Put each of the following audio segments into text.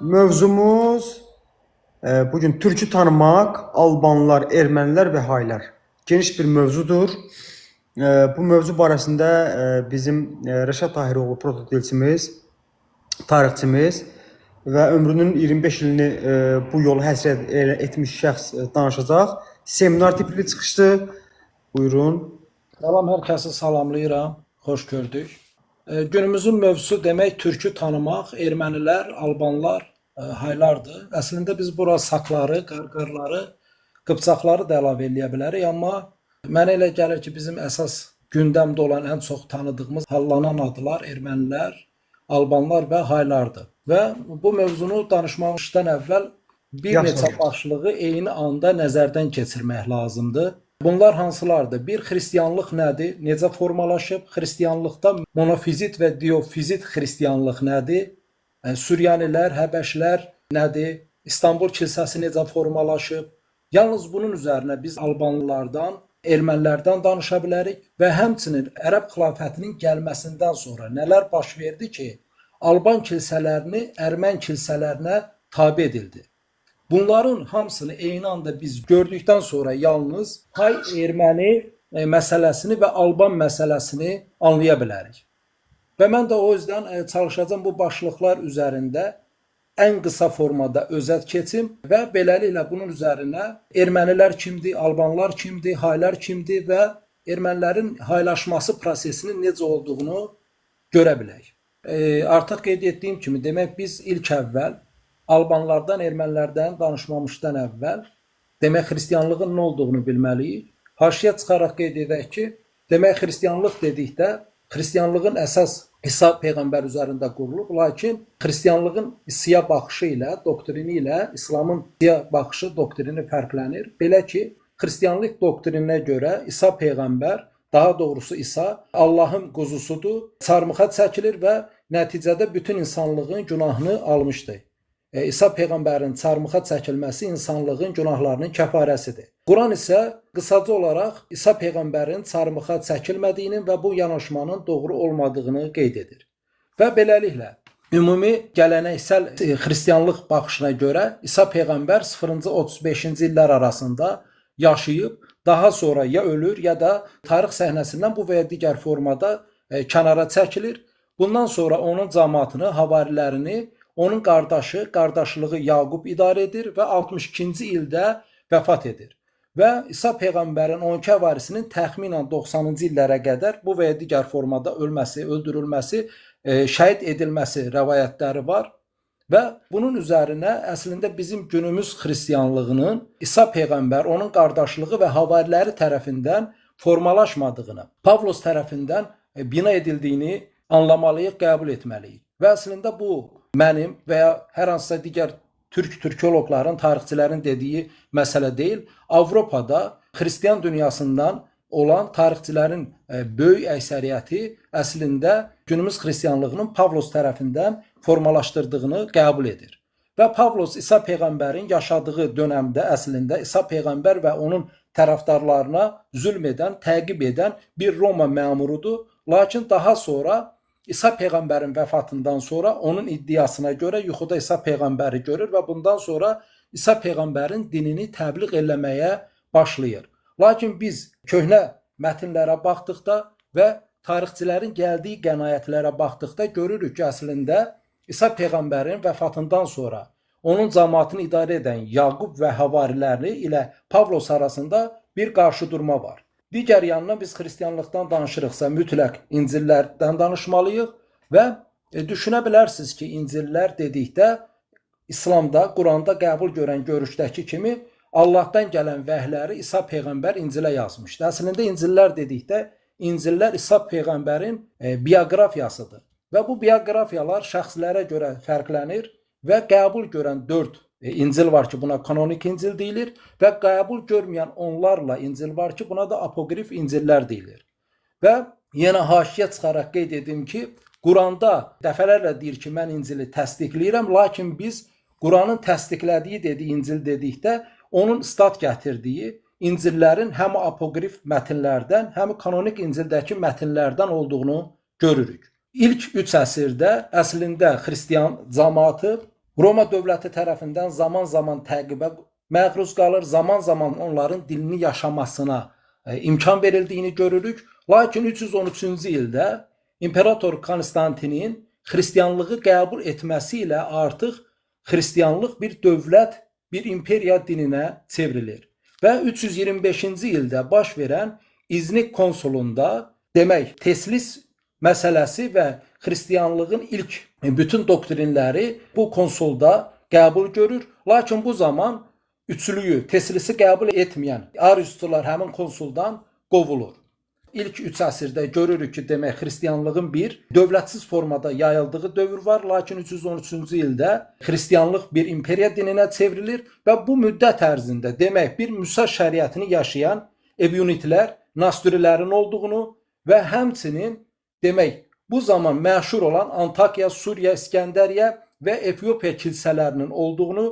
Mövzumuz bugün türkü tanımaq, Albanlar, Ermənilər və Haylar. Geniş bir mövzudur. Bu mövzu barəsində bizim Rəşad Tahiroğlu protodilçimiz, tarixçimiz və ömrünün 25 ilini bu yolu həsrət etmiş şəxs danışacaq. Seminar tipli çıxışdı. Buyurun. Salam, hər kəsi salamlayıram. Xoş gördük. Günümüzün mövzusu demək türkü tanımaq, ermənilər, albanlar, haylardır. Əslində biz bura sakları, qarqarları, qıpçaqları da əlavə eləyə bilərik, amma mənə elə gəlir ki, bizim əsas gündəmdə olan ən çox tanıdığımız hallanan adlar ermənilər, albanlar və haylardır. Və bu mövzunu danışmazdan əvvəl bir neçə başlığı eyni anda nəzərdən keçirmək lazımdır. Bunlar hansılardır? Bir, xristianlıq nədir? Necə formalaşıb? Xristianlıqda monofizit və diofizit xristianlıq nədir? Süryənilər, Həbəşlər nədir? İstanbul kilsəsi necə formalaşıb? Yalnız bunun üzərinə biz albanlılardan, ermənilərdən danışa bilərik və həmçinin Ərəb xilafətinin gəlməsindən sonra nələr baş verdi ki, Alban kilsələrini Ərmən kilsələrinə tabe edildi. Bunların hamısını eyni anda biz gördükdən sonra yalnız hay erməni məsələsini və Alban məsələsini anlaya bilərik. Və mən də o yüzden çalışacağım bu başlıqlar üzərində ən qısa formada özət keçim və beləliklə bunun üzərinə ermənilər kimdir, albanlar kimdir, haylar kimdir və ermənilərin haylaşması prosesinin necə olduğunu görə bilək. Artıq qeyd etdiyim kimi, demək biz ilk əvvəl albanlardan, ermənilərdən danışmamışdan əvvəl demək xristianlığın nə olduğunu bilməliyik. Haşiyə çıxaraq qeyd edək ki, demək xristianlıq dedikdə xristianlığın əsas İsa peyğəmbər üzərində qurulub, lakin xristianlığın İsa'ya baxışı ilə, doktrini ilə İslamın İsa'ya baxışı, doktrini fərqlənir. Belə ki, xristianlıq doktrininə görə İsa peyğəmbər, daha doğrusu İsa Allahın quzusudur, çarmıxa çəkilir və nəticədə bütün insanlığın günahını almışdır. İsa peyğəmbərin çarmıxa çəkilməsi insanlığın günahlarının kəfarəsidir. Quran isə qısaca olaraq İsa peyğəmbərin çarmıxa çəkilmədiyini və bu yanaşmanın doğru olmadığını qeyd edir. Və beləliklə ümumi gələneksel xristianlıq baxışına görə İsa peyğəmbər 0-cı 35-ci illər arasında yaşayıb, daha sonra ya ölür ya da tarix səhnəsindən bu və ya digər formada kənara çəkilir. Bundan sonra onun cəmaatını, havarilərini onun qardaşı, qardaşlığı Yaqub idarə edir və 62-ci ildə vəfat edir. Və İsa peyğəmbərin 12 havarisinin təxminən 90-cı illərə qədər bu və ya digər formada ölməsi, öldürülməsi, şəhid edilməsi rəvayətləri var. Və bunun üzərinə əslində bizim günümüz xristianlığının İsa peyğəmbər, onun qardaşlığı və havariləri tərəfindən formalaşmadığını, Pavlos tərəfindən bina edildiyini anlamalıyıq, qəbul etməliyik. Və əslində bu mənim və ya hər hansısa digər türkoloqların, tarixçilərin dediyi məsələ deyil. Avropada xristian dünyasından olan tarixçilərin böyük əksəriyyəti əslində günümüz xristianlığının Pavlos tərəfindən formalaşdırdığını qəbul edir. Və Pavlos İsa peyğəmbərin yaşadığı dönəmdə əslində İsa peyğəmbər və onun tərəfdarlarına zülm edən, təqib edən bir Roma məmurudur. Lakin daha sonra İsa peyğəmbərin vəfatından sonra onun iddiasına görə yuxuda İsa peyğəmbəri görür və bundan sonra İsa peyğəmbərin dinini təbliğ eləməyə başlayır. Lakin biz köhnə mətnlərə baxdıqda və tarixçilərin gəldiyi qənaətlərə baxdıqda görürük ki, əslində İsa peyğəmbərin vəfatından sonra onun cəmaatını idarə edən Yaqub və havariləri ilə Pavlos arasında bir qarşıdurma var. Digər yanına biz xristianlıqdan danışırıqsa mütləq İncillərdən danışmalıyıq və düşünə bilərsiniz ki, İncillər dedikdə İslamda, Quranda qəbul görən görüşdəki kimi Allahdan gələn vəhləri İsa peyğəmbər İncilə yazmışdı. Əslində İncillər dedikdə İncillər İsa peyğəmbərin bioqrafiyasıdır və bu bioqrafiyalar şəxslərə görə fərqlənir və qəbul görən 4 İncil var ki, buna kanonik İncil deyilir və qəbul görməyən onlarla İncil var ki, buna da apokrif İncillər deyilir. Və yenə haşiyə çıxaraq qeyd edim ki, Quranda dəfələrlə deyir ki, mən İncili təsdiqləyirəm, lakin biz Quranın təsdiqlədiyi dediyi İncil dedikdə onun istat gətirdiyi İncillərin həm apokrif mətnlərdən, həm kanonik İncildəki mətnlərdən olduğunu görürük. İlk 3 əsrdə əslində xristian cəmaatı Roma dövləti tərəfindən zaman-zaman təqibə məruz qalır, zaman-zaman onların dilini yaşamasına imkan verildiyini görürük. Lakin 313-cü ildə İmperator Konstantinin xristianlığı qəbul etməsi ilə artıq xristianlıq bir dövlət, bir imperiya dininə çevrilir. Və 325-ci ildə baş verən İznik konsulunda demək teslis məsələsi və xristianlığın ilk bütün doktrinləri bu konsulda qəbul görür. Lakin bu zaman üçlüyü, teslisi qəbul etməyən Ariusçular həmin konsuldan qovulur. İlk 3 əsrdə görürük ki, demək xristianlığın bir dövlətsiz formada yayıldığı dövr var. Lakin 313-cü ildə xristianlıq bir imperiya dininə çevrilir və bu müddət ərzində demək bir Musa şəriətini yaşayan Ebyunitlər, Nasturilərin olduğunu və həmçinin demək bu zaman məşhur olan Antakya, Suriya, İskəndəriyə və Efiopiya kilsələrinin olduğunu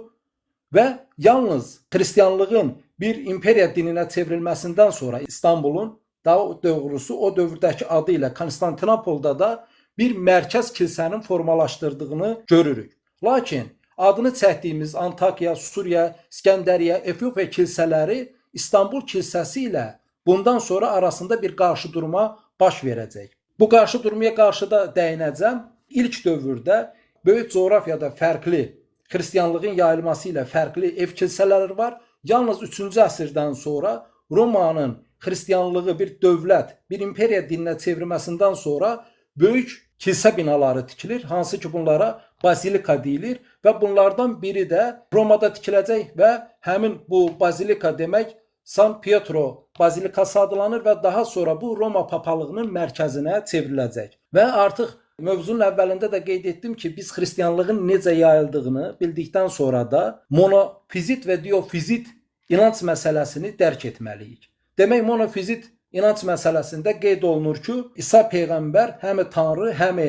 və yalnız xristianlığın bir imperiya dininə çevrilməsindən sonra İstanbulun, daha doğrusu o dövrdəki adı ilə Konstantinopolda da bir mərkəz kilsənin formalaşdırdığını görürük. Lakin adını çəkdiyimiz Antakya, Suriya, İskəndəriyə, Efiopiya kilsələri İstanbul kilsəsi ilə bundan sonra arasında bir qarşıdurma baş verəcək. Bu qarşıdurmaya qarşı da dəyinəcəm. İlk dövrdə böyük coğrafiyada fərqli xristianlığın yayılması ilə fərqli ev kilsələri var. Yalnız 3-cü əsrdən sonra Romanın xristianlığı bir dövlət, bir imperiya dininə çevrilməsindən sonra böyük kilsə binaları tikilir, hansı ki bunlara bazilika deyilir və bunlardan biri də Romada tikiləcək və həmin bu bazilika demək San Pietro bazilikası adlanır və daha sonra bu Roma papalığının mərkəzinə çevriləcək. Və artıq mövzunun əvvəlində də qeyd etdim ki, biz xristianlığın necə yayıldığını bildikdən sonra da monofizit və diofizit inanc məsələsini dərk etməliyik. Demək, monofizit inanc məsələsində qeyd olunur ki, İsa Peyğəmbər həm Tanrı, həm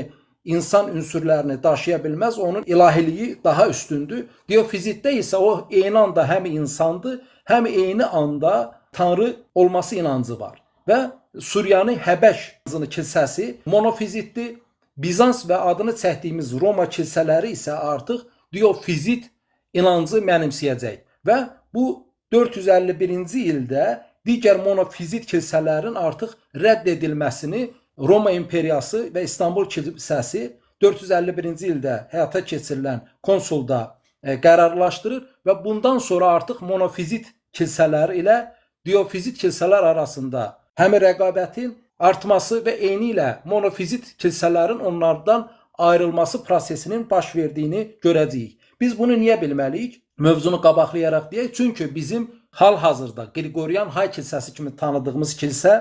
insan ünsürlərini daşıya bilməz, onun ilahiliyi daha üstündür. Diofizitdə isə o eyni anda həm insandır, həm eyni anda Tanrı olması inancı var. Və Suriyanı Həbəş kilsəsi monofizitdir. Bizans və adını çəkdiyimiz Roma kilsələri isə artıq diofizit inancı mənimsəyəcək. Və bu 451-ci ildə digər monofizit kilsələrin artıq rədd edilməsini Roma imperiyası və İstanbul kilsəsi 451-ci ildə həyata keçirilən konsulda qərarlaşdırır və bundan sonra artıq monofizit kilsələri ilə diofizit kilsələr arasında həm rəqabətin artması və eyni ilə monofizit kilsələrin onlardan ayrılması prosesinin baş verdiyini görəcəyik. Biz bunu niyə bilməliyik? Mövzunu qabaqlayaraq deyək. Çünki bizim hal-hazırda Qriqoryan Hay kilsəsi kimi tanıdığımız kilsə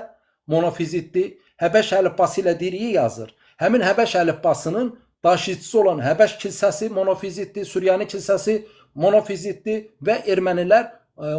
monofizitdir. Həbəş əlifbası ilə diriyi yazır. Həmin Həbəş əlifbasının daşıyıcısı olan Həbəş kilsəsi monofizitdir, Suriyani kilsəsi monofizitdir və ermənilər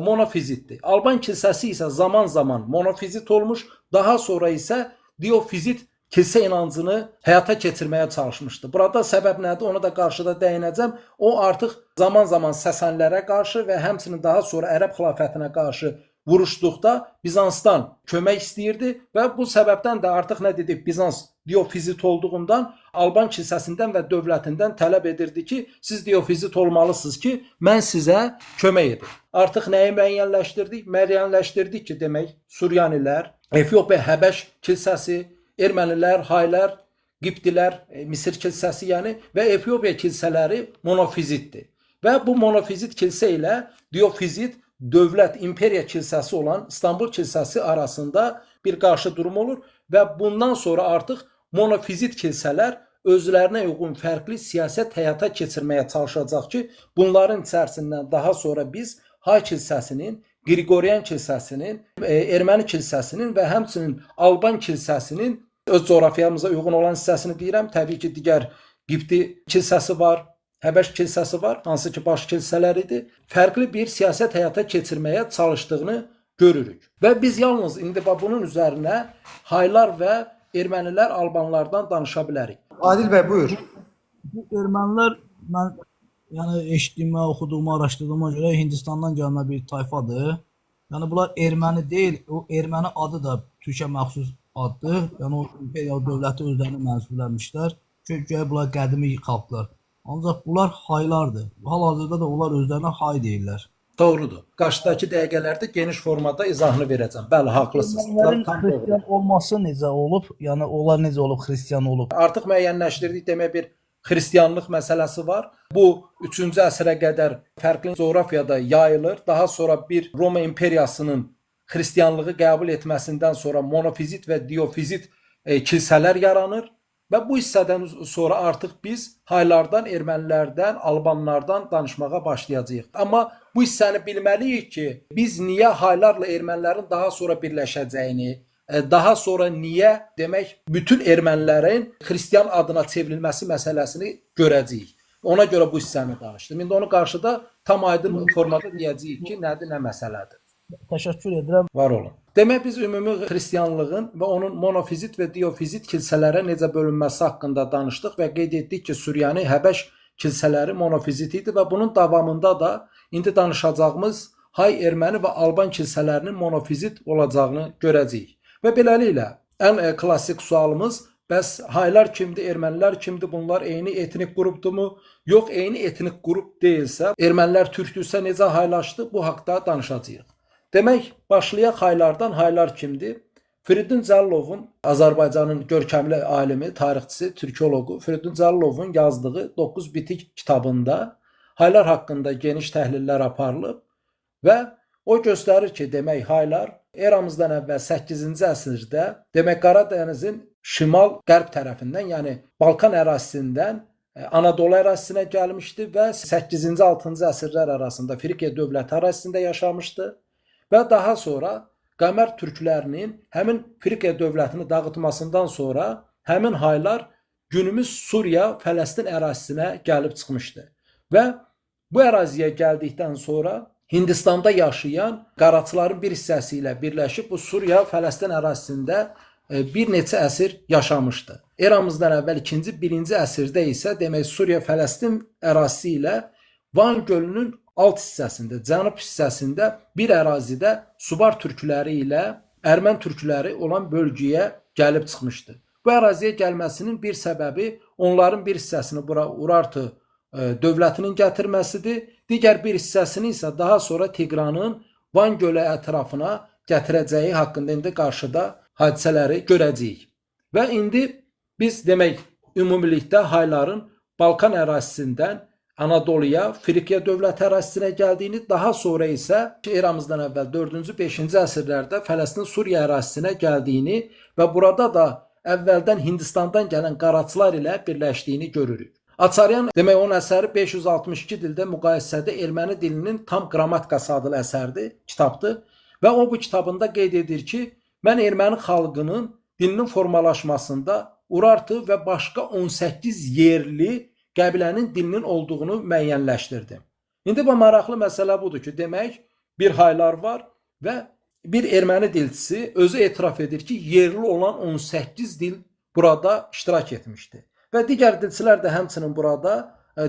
monofizitdir. Alban kilsəsi isə zaman-zaman monofizit olmuş, daha sonra isə diofizit kilsə inancını həyata keçirməyə çalışmışdı. Burada səbəb nədir? Ona da qarşıda dəyinəcəm. O artıq zaman-zaman Səsanilərə qarşı və həmçinin daha sonra Ərəb xilafətinə qarşı vuruşduqda Bizansdan kömək istəyirdi və bu səbəbdən də artıq nə dedik? Bizans diofizit olduğundan Alban kilsəsindən və dövlətindən tələb edirdi ki, siz diofizit olmalısınız ki, mən sizə kömək edim. Artıq nəyi müəyyənləşdirdik? Müəyyənləşdirdik ki, demək Suryanilər, Efiopiya Həbəş kilsəsi, ermənilər, haylər, Qibtilər, Misir kilsəsi yəni və Efiopiya kilsələri monofizitdir. Və bu monofizit kilsə ilə diofizit dövlət, imperiya kilsəsi olan İstanbul kilsəsi arasında bir qarşı durum olur və bundan sonra artıq monofizit kilsələr özlərinə uyğun fərqli siyasət həyata keçirməyə çalışacaq ki, bunların içərisindən daha sonra biz Hay kilsəsinin, Qriqoryan kilsəsinin, erməni kilsəsinin və həmçinin Alban kilsəsinin öz coğrafiyamıza uyğun olan hissəsini deyirəm. Təbii ki, digər Qibti kilsəsi var, Həbəş kilsəsi var, hansı ki baş kilsələr idi. Fərqli bir siyasət həyata keçirməyə çalışdığını görürük. Və biz yalnız indi bunun üzərinə haylar və ermənilər Albanlardan danışa bilərik. Adil bəy, buyur. Bu ermənilər mən yəni eşitdiyimə, oxuduğuma, araşdırdığıma görə Hindistandan gəlmə bir tayfadır. Yəni bunlar erməni deyil, o erməni adı da Türkiyə məxsus addır. Yəni o imperial dövləti özlərini mənsubləmişlər. Çünki bunlar qədimi xalqlar. Ancaq bunlar haylardır. Hal-hazırda da onlar özlərinə hay deyirlər. Doğrudur. Qarşıdakı dəqiqələrdə geniş formada izahını verəcəm. Bəli, haqlısınız. Ermənilərin Tam doğru. xristian olması necə olub? Yəni onlar necə olub xristian olub? Artıq müəyyənləşdirdik demək bir xristianlıq məsələsi var. Bu 3-cü əsrə qədər fərqli coğrafiyada yayılır. Daha sonra bir Roma imperiyasının xristianlığı qəbul etməsindən sonra monofizit və diofizit kilsələr yaranır. Və bu hissədən sonra artıq biz haylardan, ermənilərdən, albanlardan danışmağa başlayacağıq. Amma bu hissəni bilməliyik ki, biz niyə haylarla ermənilərin daha sonra birləşəcəyini, daha sonra niyə demək bütün ermənilərin xristian adına çevrilməsi məsələsini görəcəyik. Ona görə bu hissəni danışdım. İndi onu qarşıda tam aydın formada deyəcəyik ki, nədir, nə məsələdir. Təşəkkür edirəm. Var olun. Demək biz ümumi xristianlığın və onun monofizit və diofizit kilsələrə necə bölünməsi haqqında danışdıq və qeyd etdik ki, Süryani Həbəş kilsələri monofizit idi və bunun davamında da indi danışacağımız hay erməni və alban kilsələrinin monofizit olacağını görəcəyik. Və beləliklə ən klassik sualımız bəs haylar kimdir, ermənilər kimdir? Bunlar eyni etnik qrupdurmu? Yox, eyni etnik qrup deyilsə, ermənilər türkdürsə necə haylaşdı? Bu haqqda danışacağıq. Demək, başlayaq haylardan. Haylar kimdir? Firidun Cəllovun, Azərbaycanın görkəmli alimi, tarixçisi, türkologu Firidun Cəllovun yazdığı 9 bitik kitabında haylar haqqında geniş təhlillər aparılıb və o göstərir ki, demək haylar eramızdan əvvəl 8-ci əsrdə, demək Qaradənizin şimal-qərb tərəfindən, yəni Balkan ərazisindən Anadolu ərazisinə gəlmişdi və 8-ci 6-cı əsrlər arasında Frikiya dövləti ərazisində yaşamışdı. Və daha sonra Qəmər türklərinin həmin Frikiya dövlətini dağıtmasından sonra həmin haylar günümüz Suriya, Fələstin ərazisinə gəlib çıxmışdı. Və bu əraziyə gəldikdən sonra Hindistanda yaşayan qaraçıların bir hissəsi ilə birləşib bu Suriya, Fələstin ərazisində bir neçə əsr yaşamışdı. Eramızdan əvvəl 2-ci, 1-ci əsrdə isə demək Suriya, Fələstin ərazisi ilə Van gölünün alt hissəsində, cənub hissəsində bir ərazidə Subar türkləri ilə Ermən türkləri olan bölgəyə gəlib çıxmışdı. Bu əraziyə gəlməsinin bir səbəbi onların bir hissəsini bura Urartu dövlətinin gətirməsidir. Digər bir hissəsini isə daha sonra Tiqranın Van gölü ətrafına gətirəcəyi haqqında indi qarşıda hadisələri görəcəyik. Və indi biz demək ümumilikdə hayların Balkan ərazisindən Anadoluya, Frikiya dövləti ərazisinə gəldiyini, daha sonra isə eramızdan əvvəl 4-cü, 5-ci əsrlərdə Fələstin Suriya ərazisinə gəldiyini və burada da əvvəldən Hindistandan gələn qaraçılar ilə birləşdiyini görürük. Açaryan demək onun əsəri 562 dildə müqayisədə erməni dilinin tam qrammatikası adlı əsərdir, kitabdır və o bu kitabında qeyd edir ki, mən erməni xalqının dilinin formalaşmasında Urartu və başqa 18 yerli qəbilənin dilinin olduğunu müəyyənləşdirdim. İndi bu maraqlı məsələ budur ki, demək bir haylar var və bir erməni dilçisi özü etiraf edir ki, yerli olan 18 dil burada iştirak etmişdi. Və digər dilçilər də həmçinin burada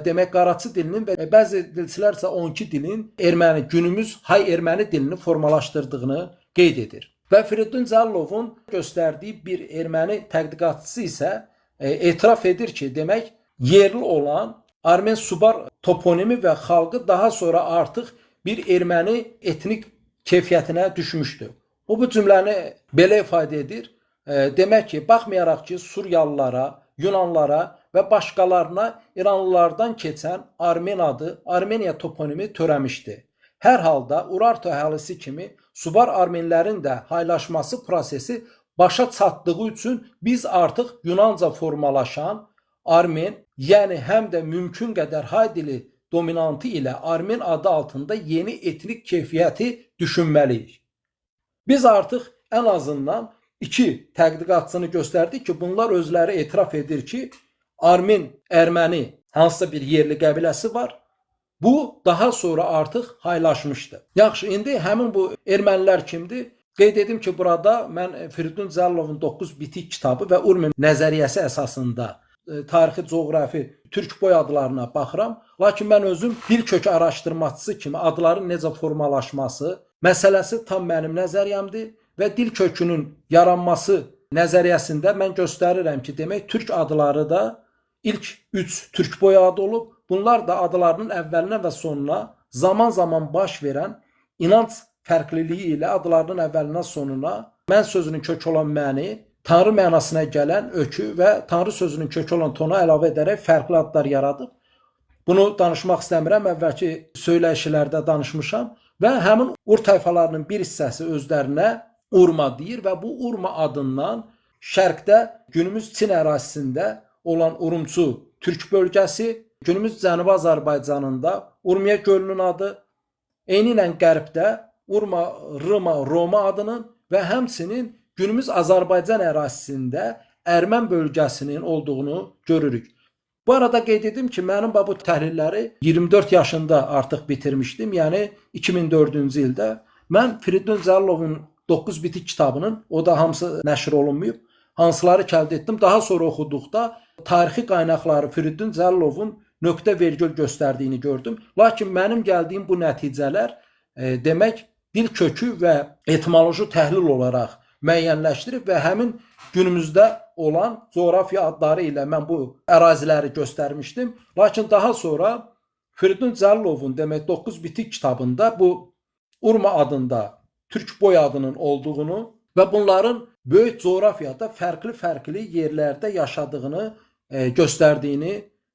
demək qaraçı dilinin və bəzi dilçilər isə 12 dilin erməni, günümüz hay erməni dilini formalaşdırdığını qeyd edir. Və Firidun Cəllovun göstərdiyi bir erməni tədqiqatçısı isə etiraf edir ki, demək yerli olan Armen Subar toponimi və xalqı daha sonra artıq bir erməni etnik keyfiyyətinə düşmüşdü. O bu cümləni belə ifadə edir. Demək ki, baxmayaraq ki, Suriyallara, Yunanlara və başqalarına İranlılardan keçən Armen adı, Armeniya toponimi törəmişdi. Hər halda Urartu əhalisi kimi Subar armenlərin də haylaşması prosesi başa çatdığı üçün biz artıq Yunanca formalaşan Armen, yəni həm də mümkün qədər hay dili dominantı ilə Armen adı altında yeni etnik keyfiyyəti düşünməliyik. Biz artıq ən azından iki tədqiqatçını göstərdik ki, bunlar özləri etiraf edir ki, Armen, erməni hansısa bir yerli qəbiləsi var. Bu daha sonra artıq haylaşmışdı. Yaxşı, indi həmin bu ermənilər kimdir? Qeyd edim ki, burada mən Firidun Cəllovun 9 bitik kitabı və Urmin nəzəriyyəsi əsasında tarixi, coğrafi, türk boy adlarına baxıram. Lakin mən özüm dil kökü araşdırmacısı kimi adların necə formalaşması məsələsi tam mənim nəzəriyyəmdir və dil kökünün yaranması nəzəriyyəsində mən göstərirəm ki, demək türk adları da ilk 3 türk boyu adı olub. Bunlar da adlarının əvvəlinə və sonuna zaman zaman baş verən inanc fərqliliyi ilə adlarının əvvəlinə sonuna mən sözünün kökü olan məni, tanrı mənasına gələn ökü və tanrı sözünün kökü olan tona əlavə edərək fərqli adlar yaradıb. Bunu danışmaq istəmirəm, əvvəlki söyləyişlərdə danışmışam və həmin Ur tayfalarının bir hissəsi özlərinə Urma deyir və bu Urma adından şərqdə günümüz Çin ərazisində olan Urumçu türk bölgəsi, günümüz Cənubi Azərbaycanında Urmiya gölünün adı, eyni ilə qərbdə Urma, Rıma, Roma adının və həmçinin günümüz Azərbaycan ərazisində Ərmən bölgəsinin olduğunu görürük. Bu arada qeyd edim ki, mənim bu təhlilləri 24 yaşında artıq bitirmişdim. Yəni 2004-cü ildə mən Firidun Cəllovun 9 bitik kitabının, o da hamısı nəşr olunmayıb, hansıları əldə etdim. Daha sonra oxuduqda tarixi qaynaqları Firidun Cəllovun nöqtə vergül göstərdiyini gördüm. Lakin mənim gəldiyim bu nəticələr demək dil kökü və etimoloji təhlil olaraq müəyyənləşdirib və həmin günümüzdə olan coğrafiya adları ilə mən bu əraziləri göstərmişdim. Lakin daha sonra Firidun Cəllovun demək 9 bitik kitabında bu Urma adında türk boy adının olduğunu və bunların böyük coğrafiyada fərqli yerlərdə yaşadığını göstərdiyini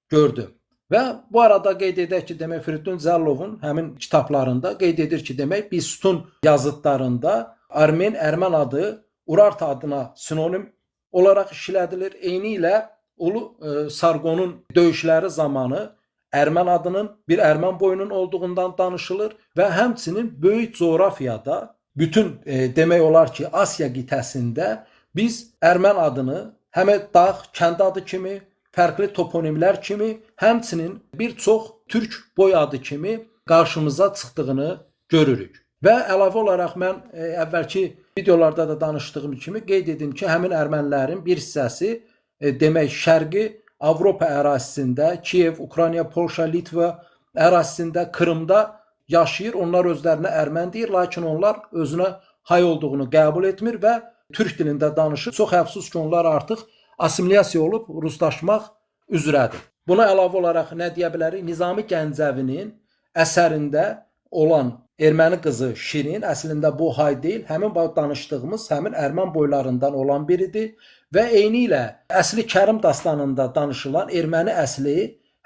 gördüm. Və bu arada qeyd edək ki, demək Firidun Cəllovun həmin kitablarında qeyd edir ki, demək Bistun yazıtlarında Armen, Ərmən adı Urartu adına sinonim olaraq işlədilir. Eyni ilə Ulu Sargonun döyüşləri zamanı Ərmən adının bir Ərmən boyunun olduğundan danışılır və həmçinin böyük coğrafiyada bütün demək olar ki, Asiya qitəsində biz Ərmən adını həm dağ, kənd adı kimi, fərqli toponimlər kimi, həmçinin bir çox türk boy adı kimi qarşımıza çıxdığını görürük. Və əlavə olaraq mən əvvəlki videolarda da danışdığım kimi qeyd edim ki, həmin ermənilərin bir hissəsi demək şərqi Avropa ərazisində, Kiyev, Ukrayna, Polşa, Litva ərazisində, Krımda yaşayır. Onlar özlərinə ermən deyir, lakin onlar özünə hay olduğunu qəbul etmir və türk dilində danışır. Çox əfsus ki, onlar artıq assimilyasiya olub ruslaşmaq üzrədir. Buna əlavə olaraq nə deyə bilərik? Nizami Gəncəvinin əsərində olan erməni qızı Şirin, əslində bu hay deyil, həmin danışdığımız həmin ermən boylarından olan biridir və eyni ilə əsli Kərim dastanında danışılan erməni əsli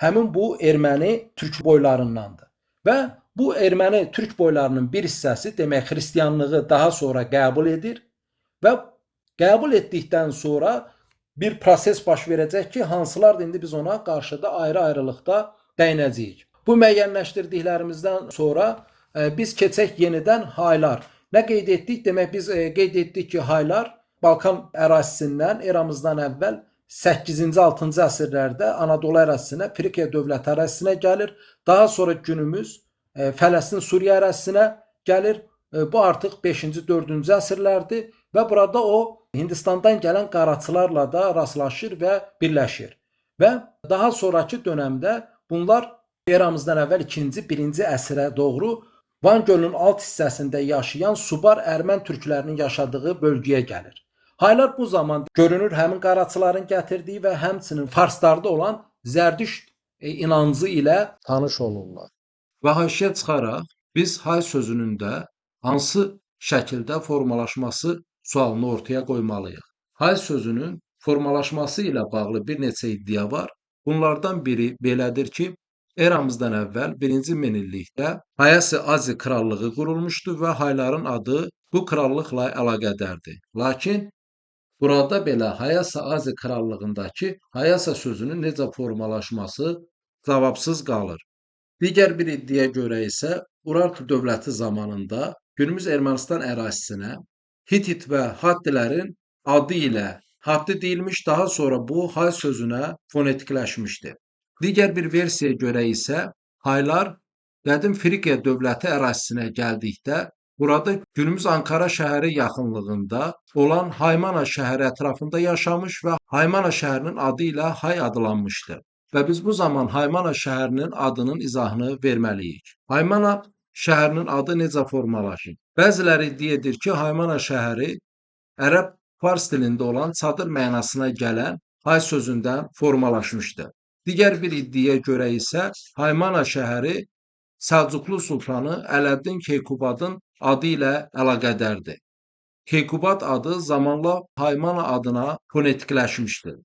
həmin bu erməni türk boylarındandır. Və bu erməni türk boylarının bir hissəsi demək xristianlığı daha sonra qəbul edir və qəbul etdikdən sonra bir proses baş verəcək ki, hansılar indi biz ona qarşıda ayrı-ayrılıqda dəyinəcəyik. Bu müəyyənləşdirdiklərimizdən sonra biz keçək yenidən haylar. Nə qeyd etdik? Demək biz qeyd etdik ki, haylar Balkan ərazisindən eramızdan əvvəl 8-ci, 6-cı əsrlərdə Anadolu ərazisinə, Frikiya dövləti ərazisinə gəlir. Daha sonra günümüz Fələstin, Suriya ərazisinə gəlir. Bu artıq 5-ci, 4-cü əsrlərdir və burada o Hindistandan gələn qaraçılarla da rastlaşır və birləşir. Və daha sonraki dönəmdə bunlar eramızdan əvvəl 2-ci, 1-ci əsrə doğru Van gölünün alt hissəsində yaşayan Subar ermən türklərinin yaşadığı bölgəyə gəlir. Haylar bu zaman görünür həmin qaraçıların gətirdiyi və həmçinin farslarda olan Zərdüşt inancı ilə tanış olurlar. Və haşiyə çıxaraq biz hay sözünün də hansı şəkildə formalaşması sualını ortaya qoymalıyıq. Hay sözünün formalaşması ilə bağlı bir neçə iddia var. Bunlardan biri belədir ki, eramızdan əvvəl 1-ci minillikdə Hayasi Azi krallığı qurulmuşdu və hayların adı bu krallıqla əlaqədardır. Lakin burada belə Hayasi Azi krallığındakı Hayasa sözünün necə formalaşması cavabsız qalır. Digər bir iddiaya görə isə Urartu dövləti zamanında günümüz Ermənistan ərazisinə Hitit və Hattilərin adı ilə Hatti deyilmiş, daha sonra bu hay sözünə fonetikləşmişdi. Digər bir versiyaya görə isə haylar qədim Frikiya dövləti ərazisinə gəldikdə burada günümüz Ankara şəhəri yaxınlığında olan Haymana şəhəri ətrafında yaşamış və Haymana şəhərinin adı ilə hay adlanmışdı. Və biz bu zaman Haymana şəhərinin adının izahını verməliyik. Haymana şəhərinin adı necə formalaşır? Bəziləri iddia edir ki, Haymana şəhəri ərəb fars dilində olan çadır mənasına gələn hay sözündən formalaşmışdı. Digər bir iddiaya görə isə Haymana şəhəri Səlcuqlu sultanı Ələddin Keykubatın adı ilə əlaqədardır. Keykubat adı zamanla Haymana adına fonetikləşmişdir.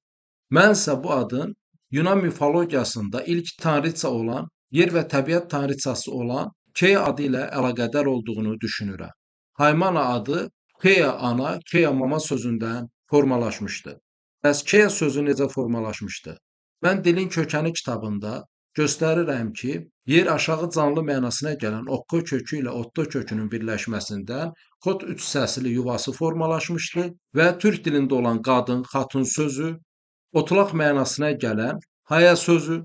Mən isə bu adın Yunan mifologiyasında ilk tanrıça olan, yer və təbiət tanrıçası olan Kea adı ilə əlaqədar olduğunu düşünürəm. Haymana adı Kea ana, Kea mama sözündən formalaşmışdır. Bəs Kea sözü necə formalaşmışdır? Mən Dilin Kökəni kitabında göstərirəm ki, yer aşağı canlı mənasına gələn oqqo kökü ilə otto kökünün birləşməsindən kod üç səsli yuvası formalaşmışdır və türk dilində olan qadın, xatun sözü, otlaq mənasına gələn haya sözü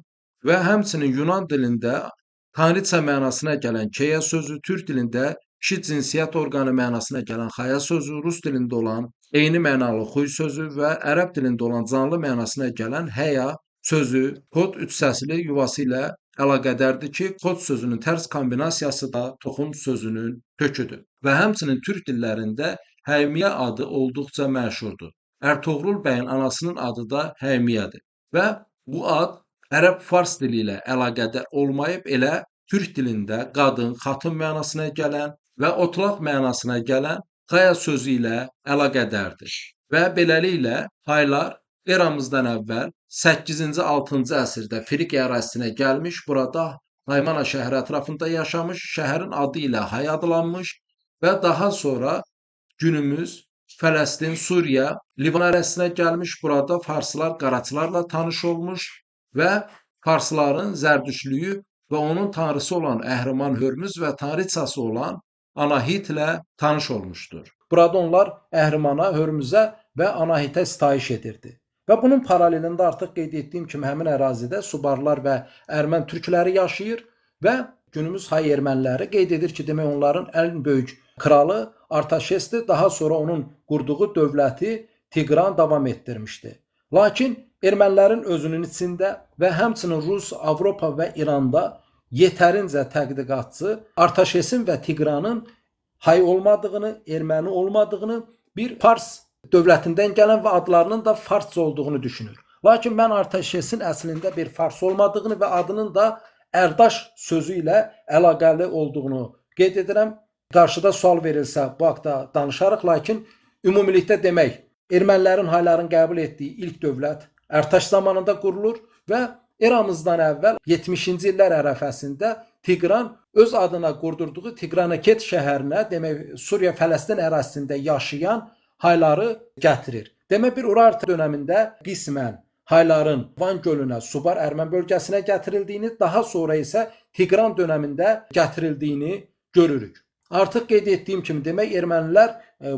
və həmçinin Yunan dilində tanrıça mənasına gələn keya sözü, türk dilində kişi cinsiyyət orqanı mənasına gələn xaya sözü, rus dilində olan eyni mənalı xuy sözü və ərəb dilində olan canlı mənasına gələn həya sözü kod üç səsli yuvası ilə əlaqədardır ki, kod sözünün tərs kombinasiyası da toxum sözünün köküdür. Və həmçinin türk dillərində Həymiyə adı olduqca məşhurdur. Ertuğrul bəyin anasının adı da Həymiyədir. Və bu ad ərəb-fars dili ilə əlaqədar olmayıb, elə türk dilində qadın, xatun mənasına gələn və otlaq mənasına gələn qaya sözü ilə əlaqədardır. Və beləliklə haylar eramızdan əvvəl 8-ci 6-cı əsrdə Frikiya ərazisinə gəlmiş, burada Haymana şəhəri ətrafında yaşamış, şəhərin adı ilə Hay adlanmış və daha sonra günümüz Fələstin, Suriya, Livan ərazisinə gəlmiş, burada farslılar qaraçılarla tanış olmuş və farsların zərdüştlüyü və onun tanrısı olan Əhriman Hörmüz və tanrıçası olan Anahit ilə tanış olmuşdur. Burada onlar Əhrimana, Hörmüzə və Anahitə sitayiş edirdi. Və bunun paralelində artıq qeyd etdiyim kimi həmin ərazidə Subarlar və Ərmən türkləri yaşayır və günümüz Hay erməniləri qeyd edir ki, demək onların ən böyük kralı Artaşesdir, daha sonra onun qurduğu dövləti Tiqran davam etdirmişdi. Lakin ermənilərin özünün içində və həmçinin Rus, Avropa və İranda yetərincə tədqiqatçı Artaşesin və Tiqranın Hay olmadığını, erməni olmadığını, bir Fars dövlətindən gələn və adlarının da farsça olduğunu düşünür. Lakin mən Artaşesin əslində bir fars olmadığını və adının da Ərdaş sözü ilə əlaqəli olduğunu qeyd edirəm. Qarşıda sual verilsə bu haqda danışarıq, lakin ümumilikdə demək, ermənilərin hayların qəbul etdiyi ilk dövlət Ərtaş zamanında qurulur və eramızdan əvvəl 70-ci illər ərəfəsində Tiqran öz adına qurdurduğu Tiqranaket şəhərinə, demək Suriya, Fələstin ərazisində yaşayan hayları gətirir. Demək bir Urartu dönəmində qismən hayların Van gölünə, Subar Ərmən bölgəsinə gətirildiyini, daha sonra isə Tiqran dönəmində gətirildiyini görürük. Artıq qeyd etdiyim kimi demək ermənilər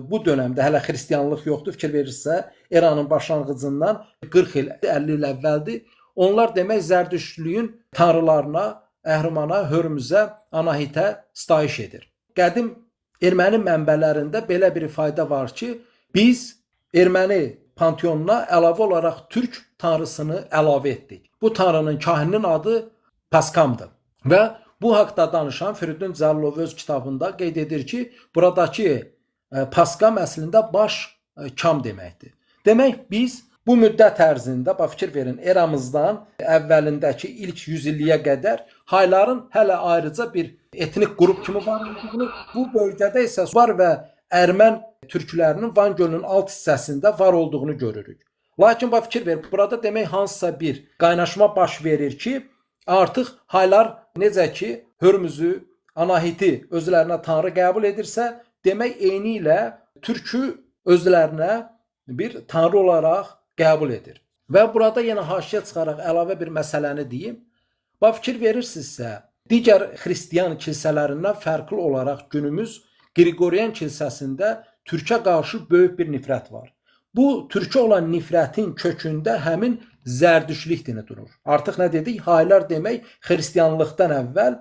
bu dönəmdə hələ xristianlıq yoxdur, fikir verirsə eranın başlanğıcından 40 il, 50 il əvvəldir. Onlar demək zərdüştlüyün tanrılarına, Əhrimana, Hörmüzə, Anahitə sitayiş edir. Qədim erməni mənbələrində belə bir ifadə var ki, biz erməni panteonuna əlavə olaraq türk tanrısını əlavə etdik. Bu tanrının kahininin adı Paskamdır. Və bu haqda danışan Firidun Cəllov öz kitabında qeyd edir ki, buradakı Paskam əslində baş kam deməkdir. Demək biz bu müddət ərzində, fikir verin, eramızdan əvvəlindəki ilk 100 illiyə qədər hayların hələ ayrıca bir etnik qrup kimi var olduğunu, bu bölgədə isə Subar və Ərmən türklərinin Van gölünün alt hissəsində var olduğunu görürük. Lakin fikir ver, burada demək hansısa bir qaynaşma baş verir ki, artıq haylar necə ki Hörmüzü, Anahiti özlərinə tanrı qəbul edirsə, demək eyni ilə türkü özlərinə bir tanrı olaraq qəbul edir. Və burada yenə haşiyə çıxaraq əlavə bir məsələni deyim. Fikir verirsinizsə, digər xristiyan kilsələrindən fərqli olaraq günümüz Qriqoryan kilsəsində türkə qarşı böyük bir nifrət var. Bu türkə olan nifrətin kökündə həmin zərdüştlük dini durur. Artıq nə dedik? Haylar demək xristianlıqdan əvvəl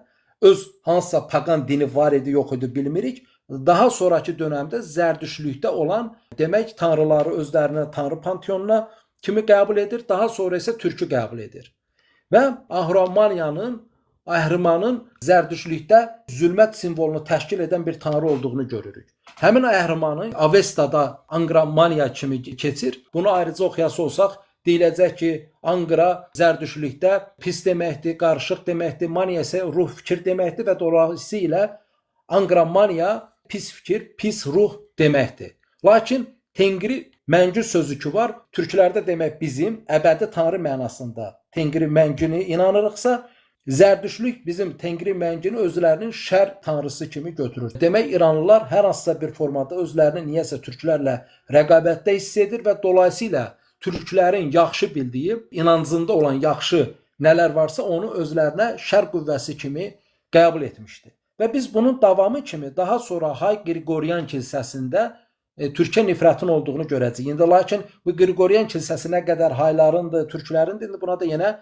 öz hansısa pagan dini var idi, yox idi bilmirik. Daha sonraki dönəmdə zərdüştlükdə olan demək tanrıları özlərinə tanrı panteonuna kimi qəbul edir, daha sonra isə türkü qəbul edir. Və Əhrimanın zərdüştlükdə zülmət simvolunu təşkil edən bir tanrı olduğunu görürük. Həmin Əhrimanın Avestada Angramaniya kimi keçir. Bunu ayrıca oxuyası olsaq deyiləcək ki, Anqra zərdüştlükdə pis deməkdir, qarışıq deməkdir, maniya isə ruh, fikir deməkdir və dolayısıyla Anqramaniya pis fikir, pis ruh deməkdir. Lakin Tengri məngü sözü ki var, türklərdə demək bizim əbədi tanrı mənasında Tengri məngünü inanırıqsa, Zərdüştlük bizim Tengri məngini özlərinin şər tanrısı kimi götürür. Demək İranlılar hər hansısa bir formada özlərini niyəsə türklərlə rəqabətdə hiss edir və dolayısıyla türklərin yaxşı bildiyi, inancında olan yaxşı nələr varsa onu özlərinə şər qüvvəsi kimi qəbul etmişdi. Və biz bunun davamı kimi daha sonra Hay Qriqoryan kilsəsində Türkə nifrətin olduğunu görəcəyik. İndi lakin bu Qriqoryan kilsəsi nə qədər haylarındır, türklərindir, indi buna da yenə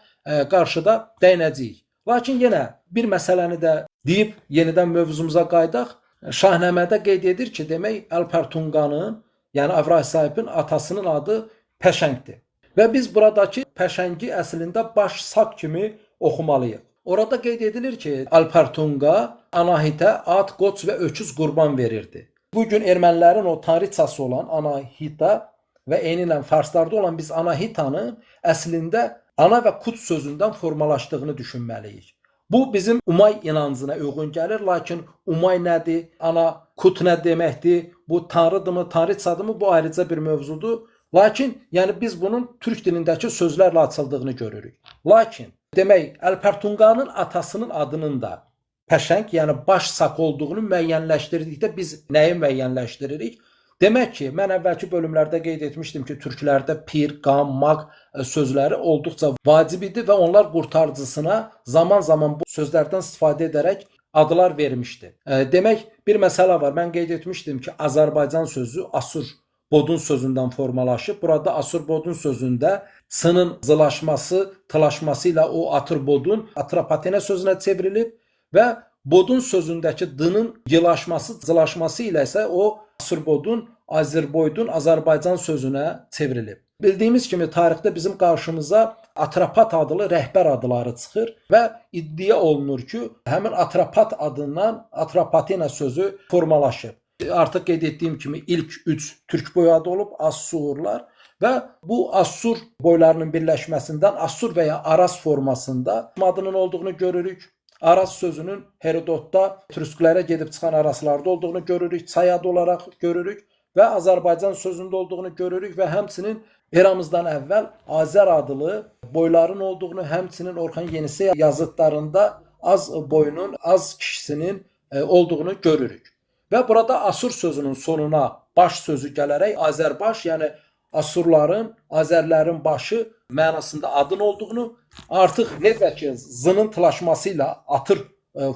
qarşıda dəyinəcəyik. Lakin yenə bir məsələni də deyib yenidən mövzumuza qayıdaq. Şahnəmədə qeyd edir ki, demək Alpertunqanın, yəni Avrasiya sahibinin atasının adı Pəşəngdir. Və biz buradakı Pəşəngi əslində baş sak kimi oxumalıyıq. Orada qeyd edilir ki, Alpertunqa Anahitə at, qoç və öküz qurban verirdi. Bugün ermənilərin o tanrıçası olan Anahita və eyni ilə farslarda olan biz Anahitanın əslində ana və kut sözündən formalaşdığını düşünməliyik. Bu bizim Umay inancına uyğun gəlir, lakin Umay nədir, ana kut nə deməkdir, bu tanrıdırmı, tanrıçadırmı, bu ayrıca bir mövzudur. Lakin yəni biz bunun türk dilindəki sözlərlə açıldığını görürük. Lakin demək Alpertunqanın atasının adının da Pəşəng, yəni baş sak olduğunu müəyyənləşdirdikdə biz nəyi müəyyənləşdiririk? Demək ki, mən əvvəlki bölümlərdə qeyd etmişdim ki, türklərdə pir, qam, maq sözləri olduqca vacib idi və onlar qurtarıcısına zaman-zaman bu sözlərdən istifadə edərək adlar vermişdi. Demək, bir məsələ var. Mən qeyd etmişdim ki, Azərbaycan sözü Asur bodun sözündən formalaşıb. Burada Asur bodun sözündə sının zılaşması, tılaşması ilə o atır bodun Atropatena sözünə çevrilib. Və bodun sözündəki d-nın yılaşması, zılaşması ilə isə o Asurbodun, Azerboydun, Azərbaycan sözünə çevrilib. Bildiyimiz kimi tarixdə bizim qarşımıza Atropat adlı rəhbər adları çıxır və iddia olunur ki, həmin Atropat adından Atropatena sözü formalaşıb. Artıq qeyd etdiyim kimi ilk 3 türk boyu adı olub, Assurlar və bu Assur boylarının birləşməsindən Assur və ya Aras formasında adının olduğunu görürük. Aras sözünün Herodotda türklərə gedib çıxan Araslarda olduğunu görürük, çay adı olaraq görürük və Azərbaycan sözündə olduğunu görürük və həmçinin eramızdan əvvəl Azər adlı boyların olduğunu, həmçinin Orxan Yenisey yazıtlarında az boyunun, az kişisinin olduğunu görürük. Və burada Asur sözünün sonuna baş sözü gələrək Azərbaş, yəni Asurların, Azərlərin başı mənasında adın olduğunu, artıq necə ki z-nın tılaşması ilə atır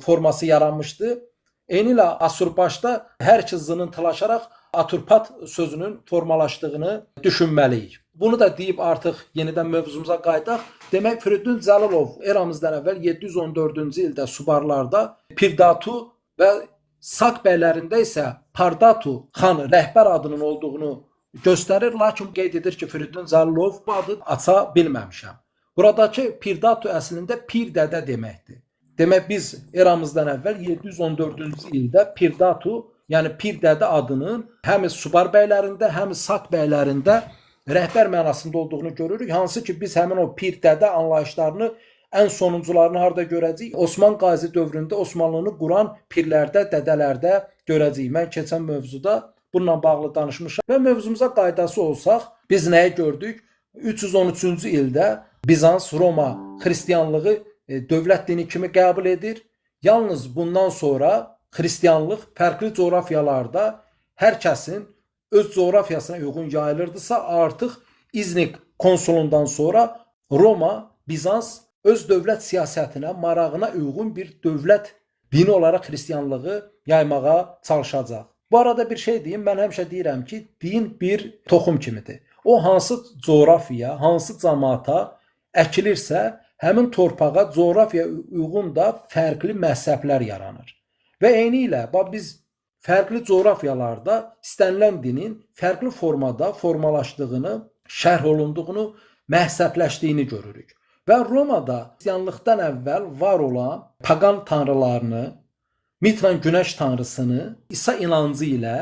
forması yaranmışdı. Eyni ilə Asurbaşda hər iki z-nın tılaşaraq Aturpat sözünün formalaşdığını düşünməliyik. Bunu da deyib artıq yenidən mövzumuza qayıdaq. Demək, Firidun Cəlilov eramızdan əvvəl 714-cü ildə Subarlarda Pirdatu və Sak bəylərində isə Pardatu xan rəhbər adının olduğunu göstərir, lakin qeyd edir ki, Firidun Cəlilov bu adı aça bilməmişəm. Buradakı Pirdatu əslində pir dədə deməkdir. Demək, biz eramızdan əvvəl 714-cü ildə Pirdatu, yəni pir dədə adının həm Subar bəylərində, həm Sak bəylərində rəhbər mənasında olduğunu görürük. Hansı ki, biz həmin o pir dədə anlayışlarını ən sonuncularını harada görəcəyik? Osman Qazi dövründə Osmanlını quran pirlərdə, dədələrdə görəcəyik. Mən keçən mövzuda bununla bağlı danışmışam və mövzumuza qaydası olsaq, biz nəyi gördük? 313-cü ildə Bizans, Roma xristianlığı dövlət dini kimi qəbul edir. Yalnız bundan sonra xristianlıq fərqli coğrafyalarda hər kəsin öz coğrafiyasına uyğun yayılırdısa, artıq İznik konsulundan sonra Roma, Bizans öz dövlət siyasətinə, marağına uyğun bir dövlət dini olaraq xristianlığı yaymağa çalışacaq. Bu arada bir şey deyim, mən həmişə deyirəm ki, din bir toxum kimidir. O hansı coğrafiya, hansı cəmaata əkilirsə, həmin torpağa, coğrafiyaya uyğun da fərqli məzhəblər yaranır. Və eyni ilə biz fərqli coğrafiyalarda istənilən dinin fərqli formada formalaşdığını, şərh olunduğunu, məzhəbləşdiyini görürük. Və Romada xristianlıqdan əvvəl var olan pagan tanrılarını, Mitran günəş tanrısını İsa inancı ilə,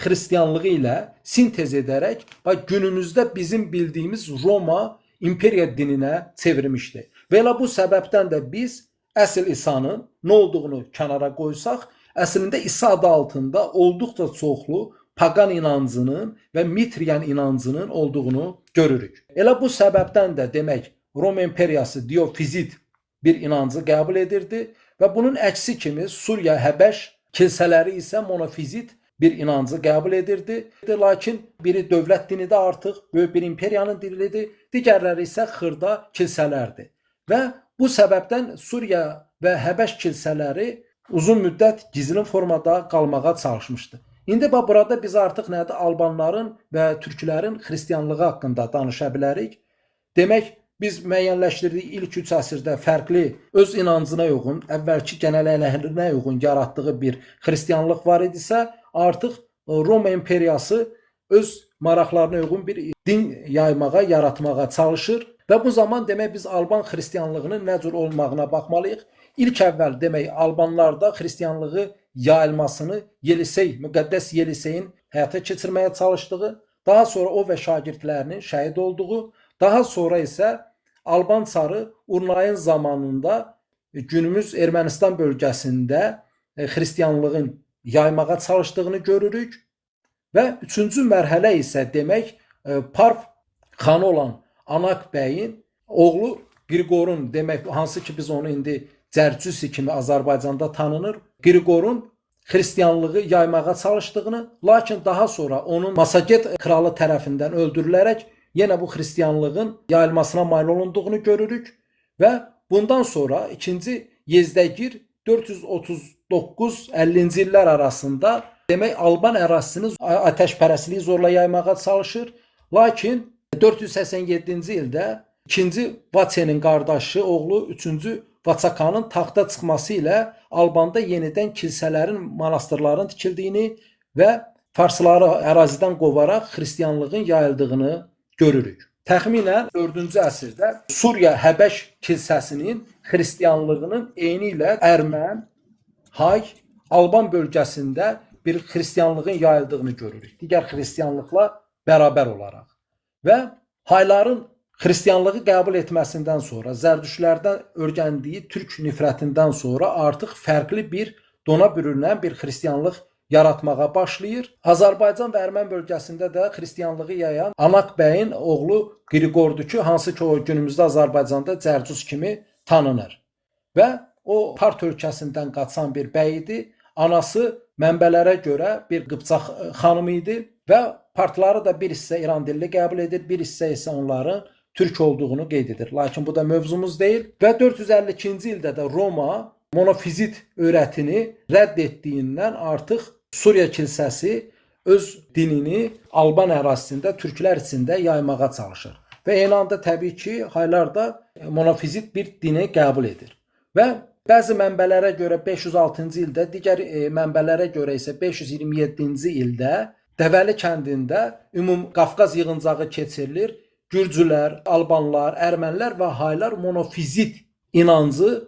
xristianlığı ilə sintez edərək günümüzdə bizim bildiyimiz Roma imperiya dininə çevirmişdi. Və elə bu səbəbdən də biz əsl İsa'nın nə olduğunu kənara qoysaq, əslində İsa adı altında olduqca çoxlu pagan inancının və Mitriyan inancının olduğunu görürük. Elə bu səbəbdən də demək Rom imperiyası Diofizit bir inancı qəbul edirdi və bunun əksi kimi Suriya, Həbəş kilsələri isə monofizit bir inancı qəbul edirdi. Lakin biri dövlət dini də artıq böyük bir imperiyanın dinidir, digərləri isə xırda kilsələrdir. Və bu səbəbdən Suriya və Həbəş kilsələri uzun müddət gizlin formada qalmağa çalışmışdı. İndi burada biz artıq nədir? Albanların və türklərin xristianlığı haqqında danışa bilərik. Demək, biz müəyyənləşdirdik ilk 3 əsrdə fərqli, öz inancına uyğun, əvvəlki gələnəklərinə uyğun yaratdığı bir xristianlıq var idisə, artıq Roma imperiyası öz maraqlarına uyğun bir din yaymağa, yaratmağa çalışır. Və bu zaman demək biz Alban xristianlığının nə cür olmağına baxmalıyıq. İlk əvvəl demək Albanlarda xristianlığı yayılmasını Yelisey, müqəddəs Yeliseyin həyata keçirməyə çalışdığı, daha sonra o və şagirdlərinin şəhid olduğu, daha sonra isə Alban çarı Urnayın zamanında günümüz Ermənistan bölgəsində xristianlığın yaymağa çalışdığını görürük. Və üçüncü mərhələ isə demək Parf xanı olan Anak bəyin oğlu Qriqorun, demək hansı ki biz onu indi Cərcüsi kimi Azərbaycanda tanınır, Qriqorun xristianlığı yaymağa çalışdığını, lakin daha sonra onun Masaget kralı tərəfindən öldürülərək yenə bu xristianlığın yayılmasına mail olunduğunu görürük və bundan sonra 2-ci Yezdəgir 439-50-ci illər arasında demək Alban ərazisini atəşpərəstliyi zorla yaymağa çalışır, lakin 487-ci ildə 2-ci Vaçenin qardaşı oğlu 3-cü Vaçakanın taxta çıxması ilə Albanda yenidən kilsələrin, monastırların tikildiyini və farsları ərazidən qovaraq xristianlığın yayıldığını görürük. Təxminən 4-cü əsrdə Suriya Həbəş kilsəsinin xristianlığının eyni ilə Ərmən, Hay, Alban bölgəsində bir xristianlığın yayıldığını görürük. Digər xristianlıqla bərabər olaraq. Və Hayların xristianlığı qəbul etməsindən sonra, Zərdüştlərdən öyrəndiyi türk nifrətindən sonra artıq fərqli bir dona bürünən bir xristianlıq yaratmağa başlayır. Azərbaycan və Ermən bölgəsində də xristianlığı yayan Anak bəyin oğlu Qriqordur ki, hansı ki o günümüzdə Azərbaycanda Cərcüs kimi tanınır. Və o Part ölkəsindən qaçan bir bəy idi. Anası mənbələrə görə bir Qıpçaq xanımı idi və partları da bir hissə İran dilli qəbul edir, bir hissə isə onların türk olduğunu qeyd edir. Lakin bu da mövzumuz deyil. Və 452-ci ildə də Roma monofizit öyrətini rədd etdiyindən artıq Suriya kilsəsi öz dinini Alban ərazisində, türklər içində yaymağa çalışır. Və eyni anda təbii ki, Haylar da monofizit bir dini qəbul edir. Və bəzi mənbələrə görə 506-cı ildə, digər mənbələrə görə isə 527-ci ildə Dəvəli kəndində ümum Qafqaz yığıncağı keçirilir. Gürcülər, Albanlar, Ermənilər və Haylar monofizit inancı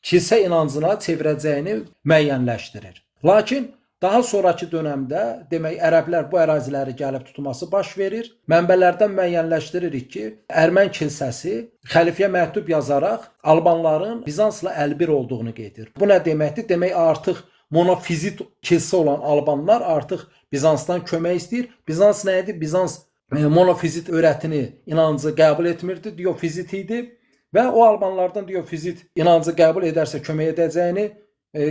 kilsə inancına çevirəcəyini müəyyənləşdirir. Lakin daha sonraki dönəmdə demək ərəblər bu əraziləri gəlib tutması baş verir. Mənbələrdən müəyyənləşdiririk ki, Ermən kilsəsi xəlifəyə məktub yazaraq Albanların Bizansla əlbir olduğunu qeyd edir. Bu nə deməkdir? Demək artıq monofizit kilsə olan Albanlar artıq Bizansdan kömək istəyir. Bizans nə idi? Bizans monofizit öyrətini, inancı qəbul etmirdi, diofizit idi və o Albanlardan diofizit inancı qəbul edərsə kömək edəcəyini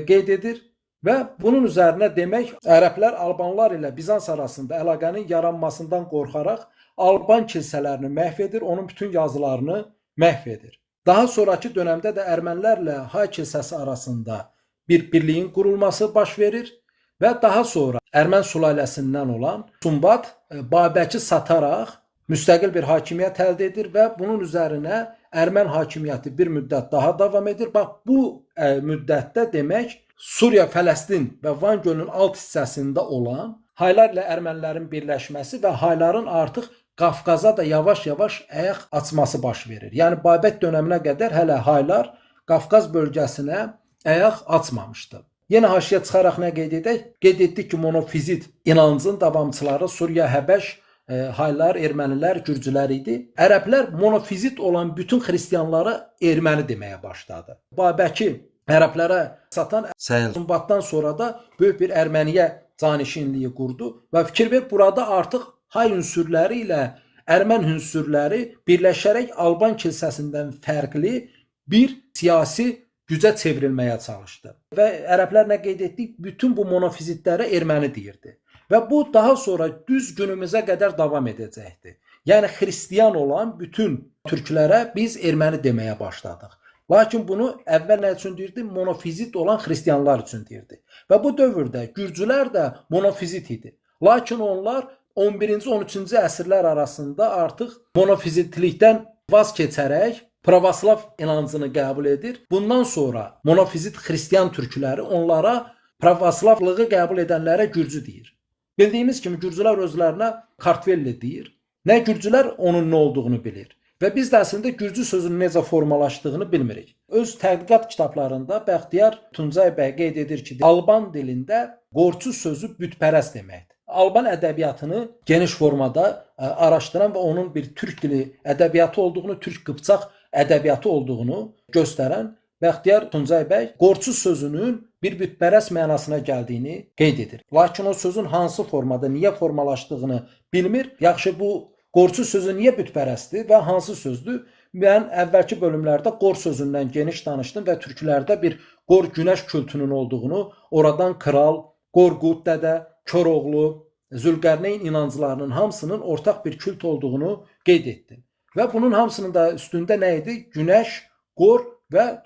qeyd edir və bunun üzərinə demək ərəblər Albanlar ilə Bizans arasında əlaqənin yaranmasından qorxaraq Alban kilsələrini məhv edir, onun bütün yazılarını məhv edir. Daha sonraki dönəmdə də ermənilərlə Hay kilsəsi arasında bir birliyin qurulması baş verir və daha sonra Ermən sülaləsindən olan Sumbat Babəki sataraq müstəqil bir hakimiyyət əldə edir və bunun üzərinə Ermən hakimiyyəti bir müddət daha davam edir. Bax, bu müddətdə demək Suriya, Fələstin və Van gölünün alt hissəsində olan Haylar ilə ermənilərin birləşməsi və Hayların artıq Qafqaza da yavaş-yavaş ayaq açması baş verir. Yəni Babək dönəminə qədər hələ Haylar Qafqaz bölgəsinə ayaq açmamışdı. Yenə haşiyə çıxaraq nə qeyd edək? Qeyd etdik ki, monofizit inancın davamçıları Suriya, Həbəş Haylar, ermənilər, gürcülər idi. Ərəblər monofizit olan bütün xristianlara erməni deməyə başladı. Babəki ərəblərə satan Zumbatdan sonra da böyük bir Erməniyə canişinliyi qurdu və fikir ver, burada artıq hay ünsürləri ilə Ermən ünsürləri birləşərək Alban kilsəsindən fərqli bir siyasi gücə çevrilməyə çalışdı. Və ərəblər nə qeyd etdik? Bütün bu monofizitlərə erməni deyirdi. Və bu daha sonra düz günümüzə qədər davam edəcəkdir. Yəni xristian olan bütün türklərə biz erməni deməyə başladıq. Lakin bunu əvvəl nə üçün deyirdi? Monofizit olan xristianlar üçün deyirdi. Və bu dövrdə gürcülər də monofizit idi. Lakin onlar 11-ci 13-cü əsrlər arasında artıq monofizitlikdən vaz keçərək pravoslav inancını qəbul edir. Bundan sonra monofizit xristian türkləri onlara pravoslavlığı qəbul edənlərə gürcü deyir. Bildiyimiz kimi gürcülər özlərinə kartvelli deyir. Nə gürcülər onun nə olduğunu bilir. Və biz də əslində gürcü sözünün necə formalaşdığını bilmirik. Öz tədqiqat kitablarında Bəxtiyar Tuncay bəy qeyd edir ki, Alban dilində qorçu sözü bütpərəst deməkdir. Alban ədəbiyyatını geniş formada araşdıran və onun bir türk dili ədəbiyyatı olduğunu, türk-qıpçaq ədəbiyyatı olduğunu göstərən Bəxtiyar Tuncay bəy qorçu sözünün bir bütpərəst mənasına gəldiyini qeyd edir. Lakin o sözün hansı formada, niyə formalaşdığını bilmir. Yaxşı, bu qorçu sözü niyə bütpərəstdir və hansı sözdür? Mən əvvəlki bölümlərdə qor sözündən geniş danışdım və türklərdə bir qor günəş kültünün olduğunu, oradan kral, Qorqud dədə, Koroğlu, Zülqərneyn inanclarının hamısının ortaq bir kült olduğunu qeyd etdim. Və bunun hamısının da üstündə nə idi? Günəş, qor və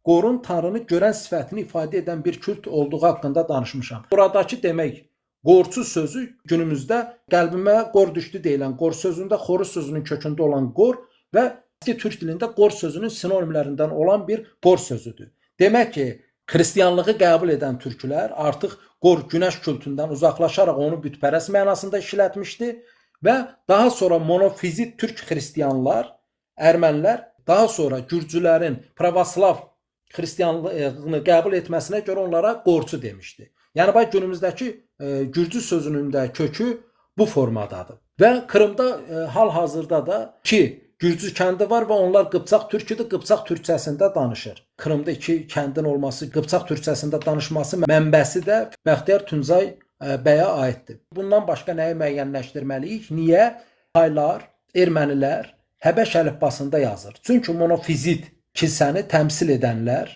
qorun tanrını görən sifətini ifadə edən bir kült olduğu haqqında danışmışam. Buradakı demək, qorçu sözü günümüzdə qəlbimə qor düşdü deyilən qor sözündə xoruz sözünün kökündə olan qor və eski türk dilində qor sözünün sinonimlərindən olan bir qor sözüdür. Demək ki, xristianlığı qəbul edən türklər artıq qor günəş kültündən uzaqlaşaraq onu bütpərəst mənasında işlətmişdi və daha sonra monofizit türk xristianlar, ermənilər, daha sonra gürcülərin pravoslav xristianlığını qəbul etməsinə görə onlara qorçu demişdi. Yəni bax günümüzdəki gürcü sözünün də kökü bu formadadır. Və Krımda hal-hazırda da iki gürcü kəndi var və onlar qıpçaq türküdür, qıpçaq türkçəsində danışır. Krımda iki kəndin olması, qıpçaq türkçəsində danışması mənbəsi də Bəxtiyar Tuncay bəyə aiddir. Bundan başqa nəyi müəyyənləşdirməliyik? Niyə haylar, ermənilər Həbəş əlifbasında yazır? Çünki monofizit kilsəni təmsil edənlər,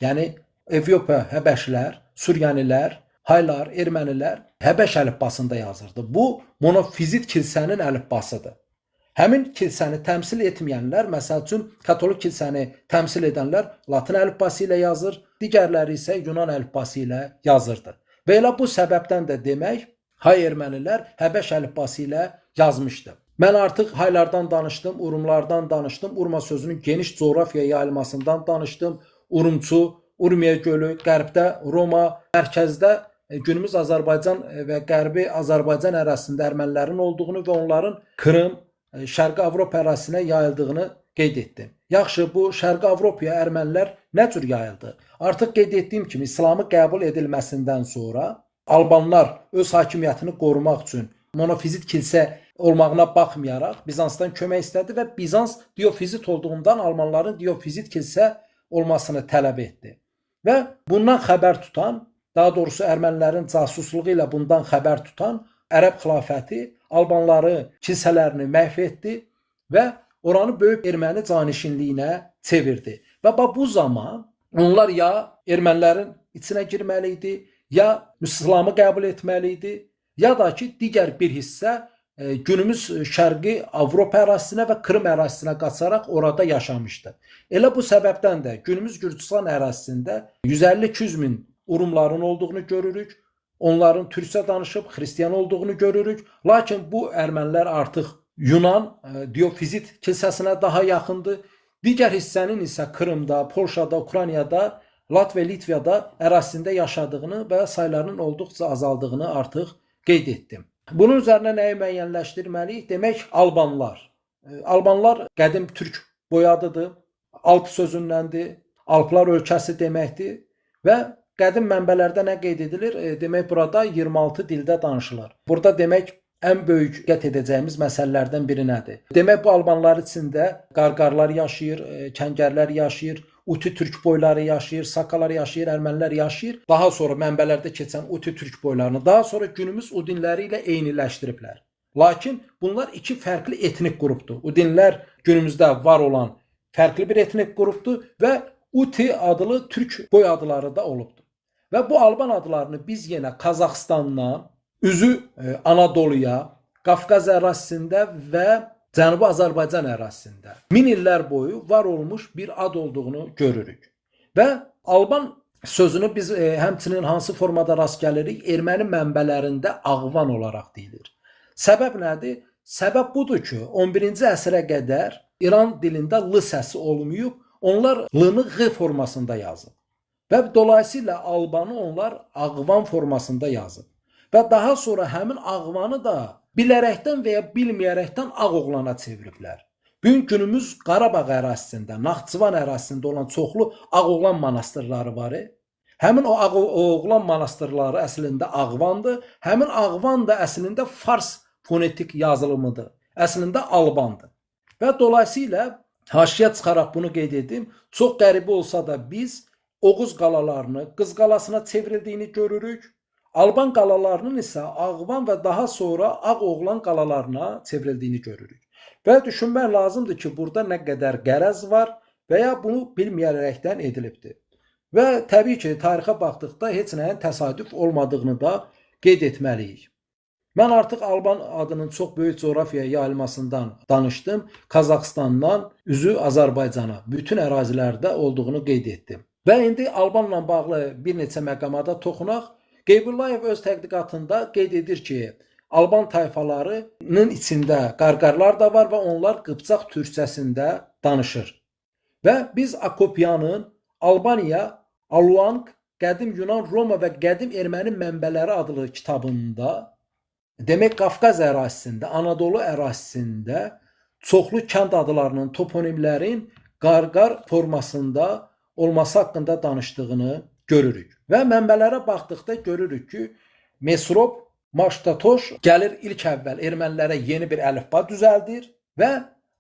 yəni Efiopiya həbəşlər, Suryanilər, haylar, ermənilər Həbəş əlifbasında yazırdı. Bu monofizit kilsənin əlifbasıdır. Həmin kilsəni təmsil etməyənlər, məsəl üçün katolik kilsəni təmsil edənlər Latin əlifbası ilə yazır, digərləri isə Yunan əlifbası ilə yazırdı. Və elə bu səbəbdən də demək, hay ermənilər Həbəş əlifbası ilə yazmışdı. Mən artıq haylardan danışdım, Urumlardan danışdım, Urma sözünün geniş coğrafiyaya yayılmasından danışdım. Urumçu, Urmiya gölü, qərbdə Roma, mərkəzdə günümüz Azərbaycan və qərbi Azərbaycan ərazisində ermənilərin olduğunu və onların Krım, Şərqi Avropa ərazisinə yayıldığını qeyd etdim. Yaxşı, bu Şərqi Avropaya ermənilər nə cür yayıldı? Artıq qeyd etdiyim kimi İslamı qəbul edilməsindən sonra Albanlar öz hakimiyyətini qorumaq üçün monofizit kilsə olmağına baxmayaraq Bizansdan kömək istədi və Bizans diofizit olduğundan Almanların diofizit kilsə olmasını tələb etdi. Və bundan xəbər tutan, daha doğrusu ermənilərin casusluğu ilə bundan xəbər tutan Ərəb xilafəti Albanları kilsələrini məhv etdi və oranı böyük erməni canişinliyinə çevirdi. Və bu zaman onlar ya ermənilərin içinə girməli idi, ya İslamı qəbul etməli idi, ya da ki digər bir hissə günümüz Şərqi Avropa ərazisinə və Krım ərazisinə qaçaraq orada yaşamışdı. Elə bu səbəbdən də günümüz Gürcüstan ərazisində 150-200 min Urumların olduğunu görürük. Onların türkçə danışıb xristian olduğunu görürük. Lakin bu ermənilər artıq Yunan diofizit kilsəsinə daha yaxındır. Digər hissənin isə Krımda, Polşada, Ukraynada, Latviya, Litviyada ərazisində yaşadığını və saylarının olduqca azaldığını artıq qeyd etdim. Bunun üzərinə nəyi müəyyənləşdirməliyik? Demək, Albanlar. Albanlar qədim türk boyadıdır. Alp sözündəndir. Alplar ölkəsi deməkdir. Və qədim mənbələrdə nə qeyd edilir? Demək, burada 26 dildə danışılır. Burada demək, ən böyük qət edəcəyimiz məsələlərdən biri nədir? Demək bu albanlar içində qarqarlar yaşayır, kəngərlər yaşayır, Uti türk boyları yaşayır, Sakalar yaşayır, Ermənilər yaşayır. Daha sonra mənbələrdə keçən Uti türk boylarını daha sonra günümüz Udinləri ilə eyniləşdiriblər. Lakin bunlar iki fərqli etnik qrupdur. Udinlər günümüzdə var olan fərqli bir etnik qrupdur və Uti adlı türk boy adları da olubdur. Və bu alban adlarını biz yenə Qazaxıstandan üzü Anadoluya, Qafqaz ərazisində və Cənubi Azərbaycan ərazisində 1000 illər boyu var olmuş bir ad olduğunu görürük. Və Alban sözünü biz həmçinin hansı formada rast gəlirik? Erməni mənbələrində Ağvan olaraq deyilir. Səbəb nədir? Səbəb budur ki, 11-ci əsrə qədər İran dilində L səsi olmayıb, onlar L-nı Ğ formasında yazıb. Və dolayısıyla Albanı onlar Ağvan formasında yazıb. Və daha sonra həmin Ağvanı da bilərəkdən və ya bilməyərəkdən Ağoğlana çeviriblər. Bugün günümüz Qarabağ ərazisində, Naxçıvan ərazisində olan çoxlu Ağoğlan monastırları var. Həmin o Ağoğlan monastırları əslində Ağvandır. Həmin Ağvan da əslində Fars fonetik yazılımıdır. Əslində Albandır. Və dolayısıyla haşiyə çıxaraq bunu qeyd edim. Çox qəribə olsa da biz Oğuz qalalarını Qız qalasına çevrildiyini görürük. Alban qalalarının isə Ağvan və daha sonra Ağoğlan qalalarına çevrildiyini görürük. Və düşünmək lazımdır ki, burada nə qədər qərəz var və ya bunu bilməyərəkdən edilibdir. Və təbii ki, tarixə baxdıqda heç nəyin təsadüf olmadığını da qeyd etməliyik. Mən artıq Alban adının çox böyük coğrafiyaya yayılmasından danışdım. Qazaxıstandan üzü Azərbaycana, bütün ərazilərdə olduğunu qeyd etdim. Və indi Albanla bağlı bir neçə məqamata toxunaq. Qeybullayev öz tədqiqatında qeyd edir ki, Alban tayfalarının içində qarqarlar da var və onlar Qıpçaq türkçəsində danışır. Və biz Akopyanın Albaniya, Aluang, Qədim Yunan, Roma və Qədim Erməni mənbələri adlı kitabında demək Qafqaz ərazisində, Anadolu ərazisində çoxlu kənd adlarının, toponimlərin qarqar formasında olması haqqında danışdığını görürük. Və mənbələrə baxdıqda görürük ki, Mesrop Maştatoş gəlir ilk əvvəl ermənilərə yeni bir əlifba düzəldir və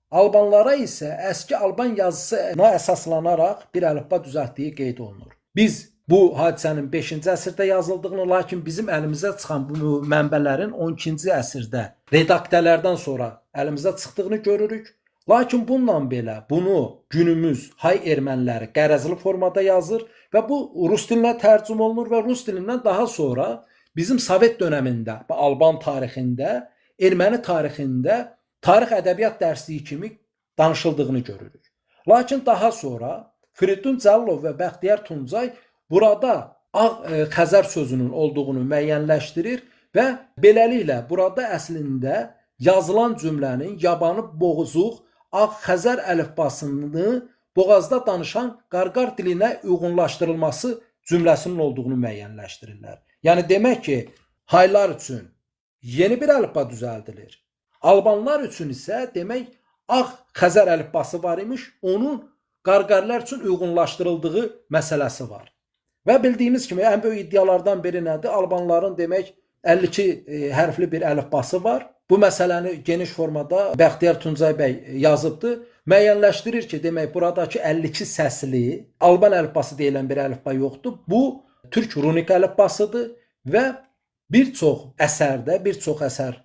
albanlara isə əski alban yazısına əsaslanaraq bir əlifba düzəltdiyi qeyd olunur. Biz bu hadisənin 5-ci əsrdə yazıldığını, lakin bizim əlimizə çıxan bu mənbələrin 12-ci əsrdə redaktələrdən sonra əlimizə çıxdığını görürük. Lakin bununla belə bunu günümüz hay erməniləri qərəzli formada yazır və bu rus dilinə tərcümə olunur və rus dilindən daha sonra bizim Sovet dövründə, Alban tarixində, erməni tarixində tarix ədəbiyyat dərsliyi kimi danışıldığını görürük. Lakin daha sonra Firidun Cəllov və Bəxtiyar Tuncay burada Ağ Xəzər sözünün olduğunu müəyyənləşdirir və beləliklə burada əslində yazılan cümlənin yabanı boğuzuq Ağ Xəzər əlifbasını boğazda danışan qarqar dilinə uyğunlaşdırılması cümləsinin olduğunu müəyyənləşdirirlər. Yəni demək ki, haylar üçün yeni bir əlifba düzəldilir. Albanlar üçün isə demək Ağ Xəzər əlifbası var imiş, onun qarqarlar üçün uyğunlaşdırıldığı məsələsi var. Və bildiyimiz kimi ən böyük iddialardan biri nədir? Albanların demək 52 hərfli bir əlifbası var. Bu məsələni geniş formada Bəxtiyar Tuncay bəy yazıbdır. Müəyyənləşdirir ki, demək buradakı 52 səsli Alban əlifbası deyilən bir əlifba yoxdur. Bu türk runik əlifbasıdır və bir çox əsər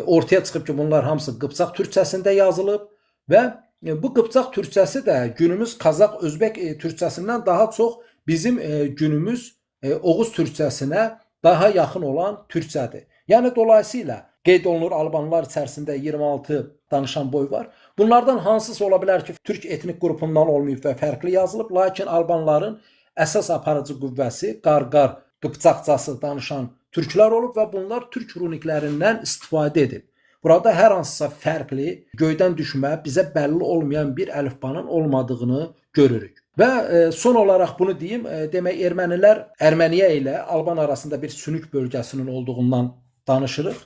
ortaya çıxıb ki, bunlar hamısı Qıpçaq türkçəsində yazılıb və bu Qıpçaq türkçəsi də günümüz Qazax, Özbək türkçəsindən daha çox bizim günümüz Oğuz türkçəsinə daha yaxın olan türkçədir. Yəni dolayısıyla qeyd olunur albanlar içərisində 26 danışan boy var. Bunlardan hansısı ola bilər ki, türk etnik qrupundan olmayıb və fərqli yazılıb, lakin albanların əsas aparıcı qüvvəsi qarqar, qıpçaqcası danışan türklər olub və bunlar türk runiklərindən istifadə edib. Burada hər hansısa fərqli, göydən düşmə, bizə bəlli olmayan bir əlifbanın olmadığını görürük. Və son olaraq bunu deyim, demək ermənilər Erməniyə ilə Alban arasında bir sünük bölgəsinin olduğundan danışırıq.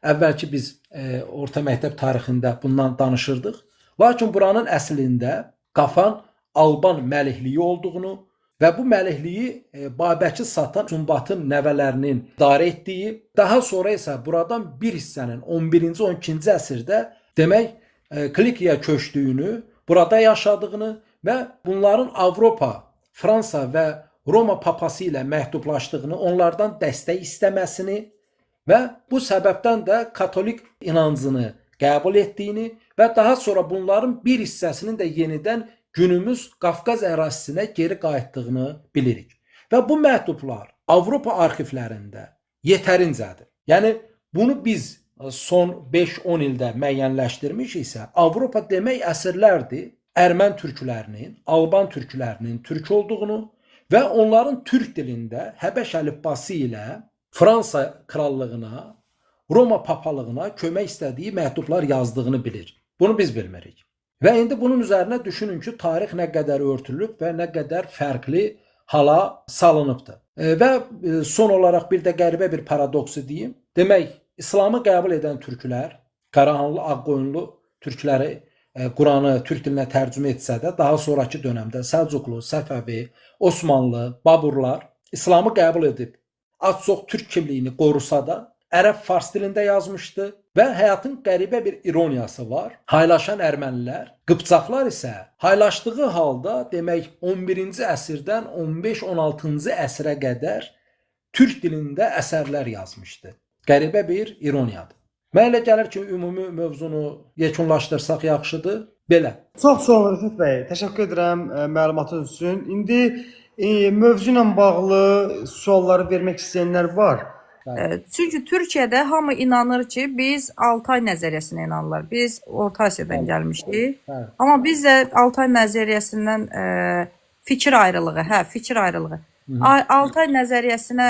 Əvvəlki biz orta məktəb tarixində bundan danışırdıq. Lakin buranın əslində Qafan Alban məlikliyi olduğunu və bu məlikliyi Babəki satan Sumbatın nəvələrinin idarə etdiyi, daha sonra isə buradan bir hissənin 11-ci 12-ci əsrdə demək Klikiyaya köçdüyünü, burada yaşadığını və bunların Avropa, Fransa və Roma papası ilə məhdudlaşdığını, onlardan dəstək istəməsini və bu səbəbdən də katolik inancını qəbul etdiyini və daha sonra bunların bir hissəsinin də yenidən günümüz Qafqaz ərazisinə geri qayıtdığını bilirik. Və bu məktublar Avropa arxivlərində yetərincədir. Yəni bunu biz son 5-10 ildə müəyyənləşdirmişiksə, Avropa demək əsrlərdir Ermən türklərinin, Alban türklərinin türk olduğunu və onların türk dilində Həbəş əlifbası ilə Fransa krallığına, Roma papalığına kömək istədiyi məktublar yazdığını bilir. Bunu biz bilmirik. Və indi bunun üzərinə düşünün ki, tarix nə qədər örtülüb və nə qədər fərqli hala salınıbdır. Və son olaraq bir də qəribə bir paradoksu deyim. Demək, İslamı qəbul edən türklər, Qarahanlı, Ağqoyunlu türkləri Quranı türk dilinə tərcümə etsə də, daha sonraki dövrdə Səlcuqlu, Səfəvi, Osmanlı, Baburlar İslamı qəbul edib, az-çox türk kimliyini qorusa da, ərəb fars dilində yazmışdı və həyatın qəribə bir ironiyası var. Haylaşan ermənilər, Qıpçaqlar isə haylaşdığı halda demək 11-ci əsrdən 15-16-cı əsrə qədər türk dilində əsərlər yazmışdı. Qəribə bir ironiyadır. Mənə elə gəlir ki, ümumi mövzunu yekunlaşdırsaq yaxşıdır. Belə. Çox sağ olun Rəfət bəy. Təşəkkür edirəm məlumatınız üçün. İndi mövzu ilə bağlı sualları vermək istəyənlər var. Çünki Türkiyədə hamı inanır ki, biz Altay nəzəriyyəsinə inanırlar. Biz Orta Asiyadan gəlmişdik. Amma biz də Altay nəzəriyyəsindən fikir ayrılığı, fikir ayrılığı. Altay nəzəriyyəsinə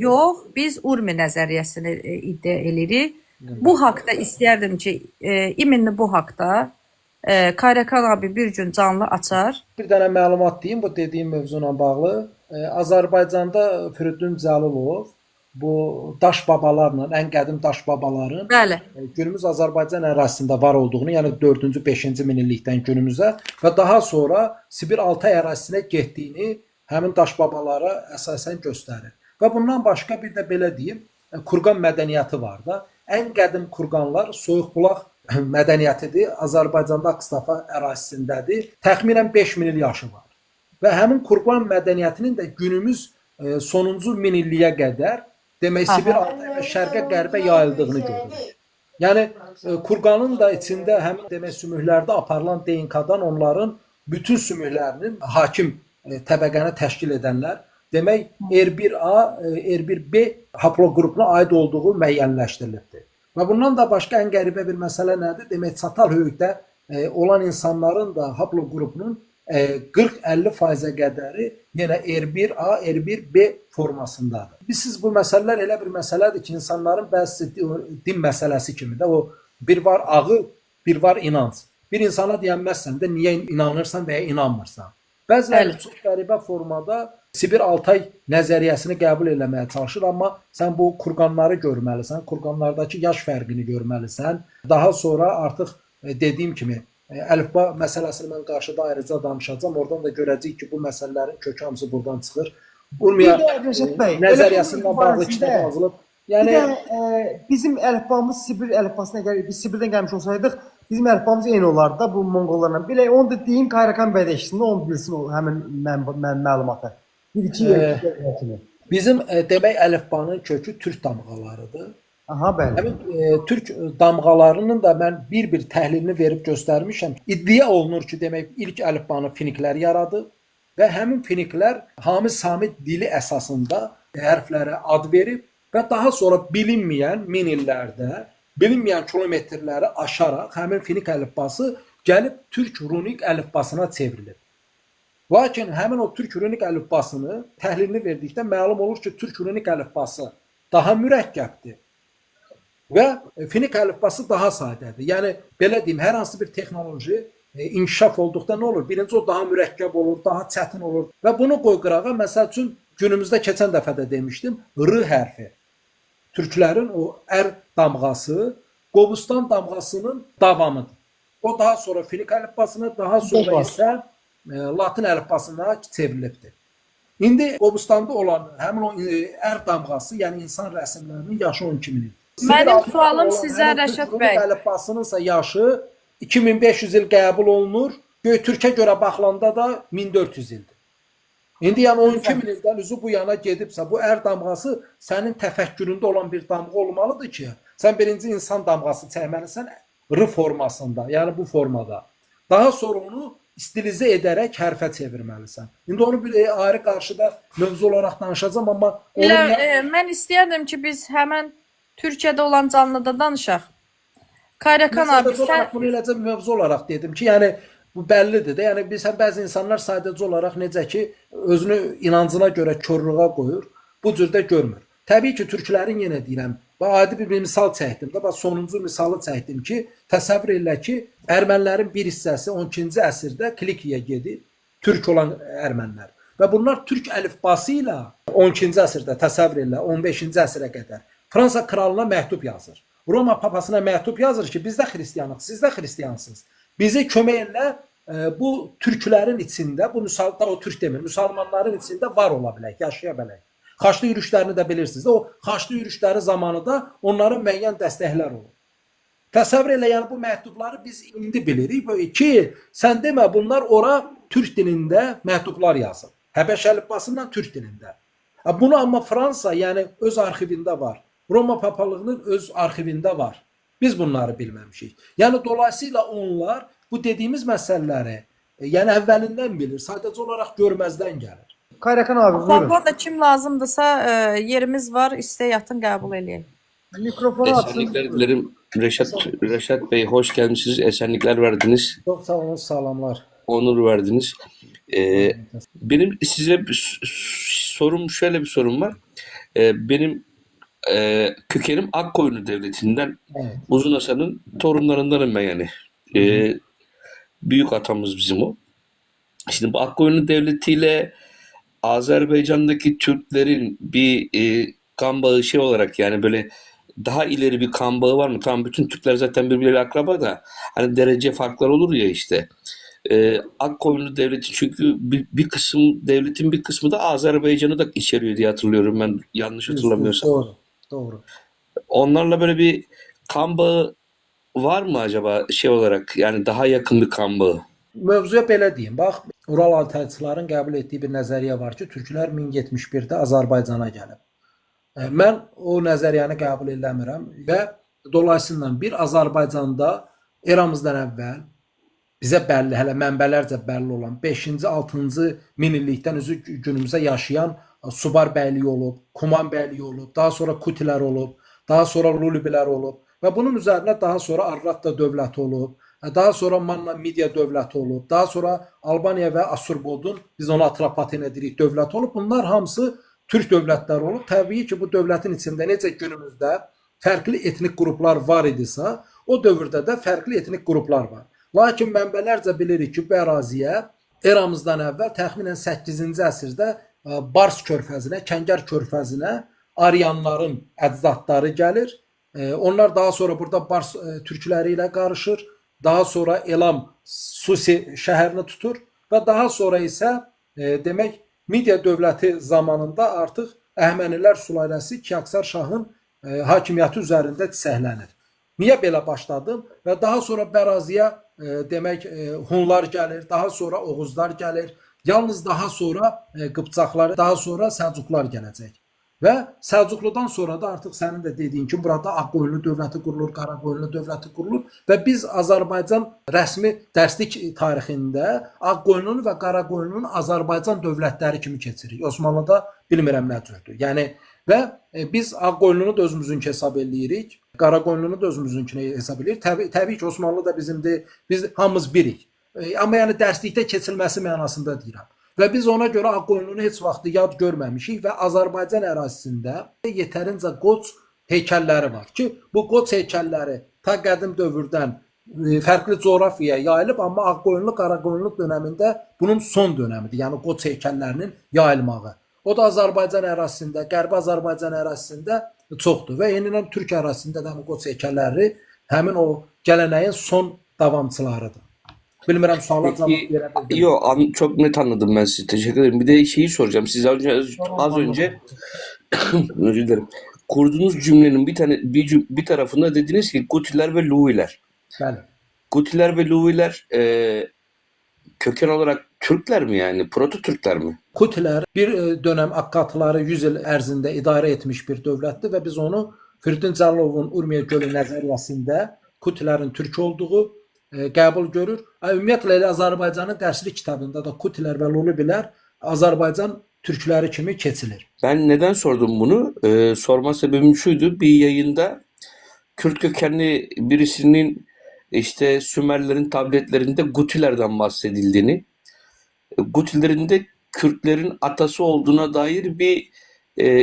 yox, biz Urmi nəzəriyyəsini iddia edirik. Bu haqda istəyərdim ki, iminli bu haqda Kayrakan abi bir gün canlı açar. Bir dənə məlumat deyim bu dediyim mövzu ilə bağlı. Azərbaycanda Firidun Cəlilov bu daş babalarla, ən qədim daş babaların günümüz Azərbaycan ərazisində var olduğunu, yəni 4-cü, 5-ci minillikdən günümüzə və daha sonra Sibir Altay ərazisinə getdiyini həmin daş babalara əsasən göstərir. Və bundan başqa bir də belə deyim, kurqan mədəniyyəti var da. Ən qədim kurqanlar Soyuqbulaq mədəniyyətidir. Azərbaycanda Akstafa ərazisindədir. Təxminən 5000 il yaşı var. Və həmin kurqan mədəniyyətinin də günümüz sonuncu minilliyə qədər demək Sibir Altay və şərqə qərbə yayıldığını görürük. Yəni kurqanın da içində həmin demək sümüklərdə aparılan DNK-dan onların bütün sümüklərinin hakim təbəqəni təşkil edənlər demək R1A, R1B haploqrupuna aid olduğu müəyyənləşdirilibdir. Və bundan da başqa ən qəribə bir məsələ nədir? Demək çatal höyükdə olan insanların da haploqrupunun 40-50%-ə qədəri yenə R1A, R1B formasındadır. Siz bu məsələlər elə bir məsələdir ki, insanların bəzi din məsələsi kimi də o bir var ağı, bir var inanc. Bir insana deyənməzsən də niyə inanırsan və ya inanmırsan. Bəziləri çox qəribə formada Sibir Altay nəzəriyyəsini qəbul eləməyə çalışır, amma sən bu kurqanları görməlisən, kurqanlardakı yaş fərqini görməlisən. Daha sonra artıq dediyim kimi əlifba məsələsini mən qarşıda ayrıca danışacağam. Oradan da görəcəyik ki, bu məsələlərin kök hamısı buradan çıxır. Urmiya nəzəriyyəsindən bağlı kitab yazılıb. Yəni bizim əlifbamız Sibir əlifbasına gəlir. Biz Sibirdən gəlmiş olsaydıq, bizim əlifbamız eyni olardı da bu Monqollarla. Belə onu da deyim Kayrakan bəy də eşitsin, onu bilsin o həmin məlumatı. Bizim demək əlifbanın kökü türk damğalarıdır. Aha, bəli. Həmin türk damğalarının da mən bir təhlilini verib göstərmişəm. İddia olunur ki, demək ilk əlifbanı finiklər yaradıb və həmin finiklər Hami Sami dili əsasında hərflərə ad verib və daha sonra bilinməyən min illərdə, bilinməyən kilometrləri aşaraq həmin finik əlifbası gəlib türk runik əlifbasına çevrilib. Lakin həmin o türk runik əlifbasını təhlilini verdikdə məlum olur ki, türk runik əlifbası daha mürəkkəbdir və finik əlifbası daha sadədir. Yəni belə deyim, hər hansı bir texnoloji inkişaf olduqda nə olur? Birinci o daha mürəkkəb olur, daha çətin olur və bunu qoy qırağa. Məsəl üçün günümüzdə keçən dəfə də demişdim, R hərfi. Türklərin o ər damğası Qobustan damğasının davamıdır. O daha sonra finik əlifbasına, daha sonra isə Latin əlifbasına çevrilibdir. İndi Qobustanda olan həmin o ər damğası, yəni insan rəsmlərinin yaşı 12 mindir. Mənim sualım sizə Rəşad bəy. Əlifbasınınsa yaşı 2500 il qəbul olunur. Göktürkə görə baxılanda da 1400 ildir. İndi yəni 12 min ildən üzü bu yana gedibsə, bu ər damğası sənin təfəkküründə olan bir damğa olmalıdır ki, sən birinci insan damğası çəkməlisən R formasında, yəni bu formada. Daha sonra onu stilizə edərək hərfə çevirməlisən. İndi onu bir ayrı qarşıda mövzu olaraq danışacağım, amma Mən istəyərdim ki, biz həmən Türkiyədə olan canlıda danışaq. Kayrakan abi, sən bunu eləcə mövzu olaraq dedim ki, yəni bu bəllidir də. Yəni biz bəzi insanlar sadəcə olaraq necə ki, özünü inancına görə körlüğə qoyur, bu cürdə görmür. Təbii ki, türklərin yenə deyirəm, adi bir misal çəkdim də, sonuncu misalı çəkdim ki, təsəvvür elə ki, ermənilərin bir hissəsi 12-ci əsrdə Kilikiyə gedib, türk olan ermənilər. Və bunlar türk əlifbası ilə 12-ci əsrdə təsəvvür elə, 15-ci əsrə qədər Fransa kralına məktub yazır. Roma papasına məktub yazır ki, biz də xristiyanıq, siz də xristiyansınız. Bizi kömək elə bu türklərin içində, bu o türk demir, müsəlmanların içində var ola bilək, yaşaya bilək. Xaçlı yürüşlərini də bilirsiniz. O xaçlı yürüşləri zamanı da onların müəyyən dəstəklər olur. Təsəvvür elə, yəni bu məktubları biz indi bilirik ki, sən demə bunlar ora türk dilində məktublar yazır. Həbəş əlifbasından türk dilində. Bunu amma Fransa, yəni öz arxivində var. Roma papalığının öz arxivində var. Biz bunları bilməmişik. Yəni dolayısıyla onlar bu dediyimiz məsələləri yəni əvvəlindən bilir. Sadəcə olaraq görməzdən gəlir. Kayrakan abi buyurun. burada kim lazımdırsa yerimiz var, istə yatın qəbul eləyək. Mikrofonu açın. Esenlikler dilerim. Reşat Bey hoş gelmişsiniz. Esenlikler verdiniz. Çox sağ olun, salamlar. Onur verdiniz. Benim size şöyle bir sorum var. Benim kökenim Akkoyunlu Devleti'nden, Evet. Uzun Hasan'ın torunlarındanım ben yani. Büyük atamız bizim o. Şimdi bu Akkoyunlu Devleti ile Azerbaycan'daki Türklerin bir kan bağı şey olarak, yani böyle daha ileri bir kan bağı var mı? Tamam, bütün Türkler zaten birbirleriyle akraba da hani derece farkları olur ya işte. Akkoyunlu Devleti çünkü bir kısım, devletin bir kısmı da Azerbaycan'ı da içeriyor diye hatırlıyorum ben, yanlış hatırlamıyorsam. Doğru, doğru. Onlarla böyle bir kan bağı var mı acaba şey olarak, yani daha yakın bir kan bağı? Mövzuya belə deyim. Bax, Ural Altayçıların qəbul etdiyi bir nəzəriyyə var ki, türklər 1071-də Azərbaycana gəlib. Mən o nəzəriyyəni qəbul eləmirəm və dolayısıyla bir Azərbaycanda eramızdan əvvəl bizə bəlli, hələ mənbələrcə bəlli olan 5-ci, 6-cı minillikdən üzü günümüzə yaşayan Subar bəyliyi olub, Kuman bəyliyi olub, daha sonra Kutilər olub, daha sonra Lulubilər olub və bunun üzərinə daha sonra Arratda dövləti olub, daha sonra Manna Midiya dövləti olub, daha sonra Albaniya və Asurbodun, biz ona Atropatena deyirik, dövləti olub. Bunlar hamısı türk dövlətləri olub. Təbii ki, bu dövlətin içində necə günümüzdə fərqli etnik qruplar var idisə, o dövrdə də fərqli etnik qruplar var. Lakin mənbələrcə bilirik ki, bu əraziyə eramızdan əvvəl təxminən 8-ci əsrdə Bars körfəzinə, Kəngər körfəzinə Aryanların əcdadları gəlir. Onlar daha sonra burada Bars türkləri ilə qarışır. Daha sonra Elam Susi şəhərini tutur və daha sonra isə demək Midiya dövləti zamanında artıq Əhəmənilər sülaləsi Kiaksar şahın hakimiyyəti üzərində çiçəklənir. Niyə belə başladım? Və daha sonra Bəraziyə demək Hunlar gəlir, daha sonra Oğuzlar gəlir. Yalnız daha sonra Qıpçaqlar, daha sonra Səlcuqlar gələcək. Və Səlcuqludan sonra da artıq sənin də dediyin kimi burada Ağqoyunlu dövləti qurulur, Qaraqoyunlu dövləti qurulur və biz Azərbaycan rəsmi dərslik tarixində Ağqoyunlu və Qaraqoyunlu'nun Azərbaycan dövlətləri kimi keçirik. Osmanlıda bilmirəm nə cürdür. Yəni və biz Ağqoyunlu'nu da özümüzünki hesab eləyirik, Qaraqoyunlu'nu da özümüzünkünü hesab eləyirik. Təbii ki, Osmanlı da bizimdir. Biz hamımız birik. Amma yəni dərslikdə keçilməsi mənasında deyirəm. Və biz ona görə Ağqoyunlu'nu heç vaxt yad görməmişik və Azərbaycan ərazisində yetərincə qoç heykəlləri var ki, bu qoç heykəlləri ta qədim dövrdən fərqli coğrafiyaya yayılıb, amma Ağqoyunlu, Qaraqoyunlu dönəmində bunun son dönəmidir. Yəni qoç heykəllərinin yayılmağı. O da Azərbaycan ərazisində, Qərbi Azərbaycan ərazisində çoxdur və eynilə Türk ərazisində də qoç heykəlləri həmin o gələneyin son davamçılarıdır. Bilmirəm suala cavab Peki, verə bildim. yok, çok net anladım ben sizi. Teşekkür ederim. Bir de şeyi soracağım. Siz az önce özür dilerim. Kurduğunuz cümlenin bir tarafında dediniz ki Gutiler ve Louis'ler. Bəli. Gutiler ve Louis'ler köken olarak Türkler mi yani? Proto Türkler mi? Kutilər bir dönəm Akkatları 100 il ərzində idarə etmiş bir dövlətdir və biz onu Firidun Cəllalovun Urmiya gölü nəzəriyyəsində Kutilərin türk olduğu qəbul görür. Ümumiyyətlə elə Azərbaycanın dərslik kitabında da Kutilər və Lulubilər Azərbaycan türkləri kimi keçilir. Ben neden sordum bunu? Sorma sebebim şuydu. Bir yayında Kürt kökenli birisinin işte Sümerlerin tabletlerinde Gutilerden bahsedildiğini, Gutilerin de Kürtlerin atası olduğuna dair bir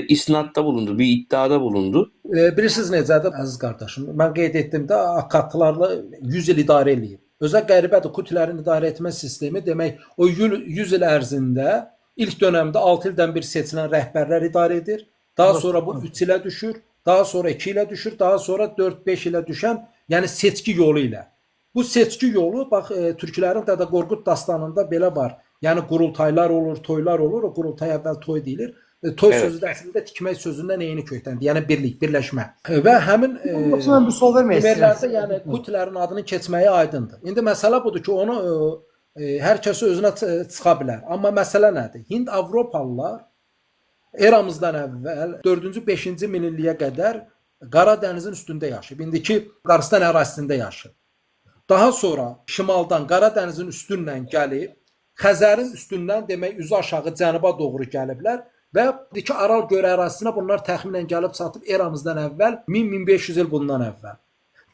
isnatta bulundu, bir iddiada bulundu. Bilirsiniz necədir əziz qardaşım? Mən qeyd etdim də Akkatlarla 100 il idarə eləyib. Özə qəribədir Kutilərin idarə etmə sistemi demək o 100 il ərzində ilk dövrdə 6 ildən bir seçilən rəhbərlər idarə edir. Daha sonra bu 3 ilə düşür, daha sonra 2 ilə düşür, daha sonra 4-5 ilə düşən, yəni seçki yolu ilə. Bu seçki yolu bax türklərin Dədə Qorqud dastanında belə var. Yəni qurultaylar olur, toylar olur. O qurultay əvvəl toy deyilir. Toy sözü də əslində tikmək sözündən eyni kökdəndir. Yəni birlik, birləşmə. Və həmin Yoksa ben bir sual vermək Sümerlərdə istəyirəm. yəni Kutilərin adını keçməyi aydındır. İndi məsələ budur ki, onu hər kəs özünə çıxa bilər. Amma məsələ nədir? Hind Avropalılar eramızdan əvvəl 4-cü, 5-ci minilliyə qədər Qara dənizin üstündə yaşayıb. İndiki Qarıstan ərazisində yaşayıb. Daha sonra şimaldan Qara dənizin üstündən gəlib, Xəzərin üstündən demək üzü aşağı cənuba doğru gəliblər və indiki Aral gölü ərazisinə bunlar təxminən gəlib çatıb eramızdan əvvəl 1000-1500 il bundan əvvəl.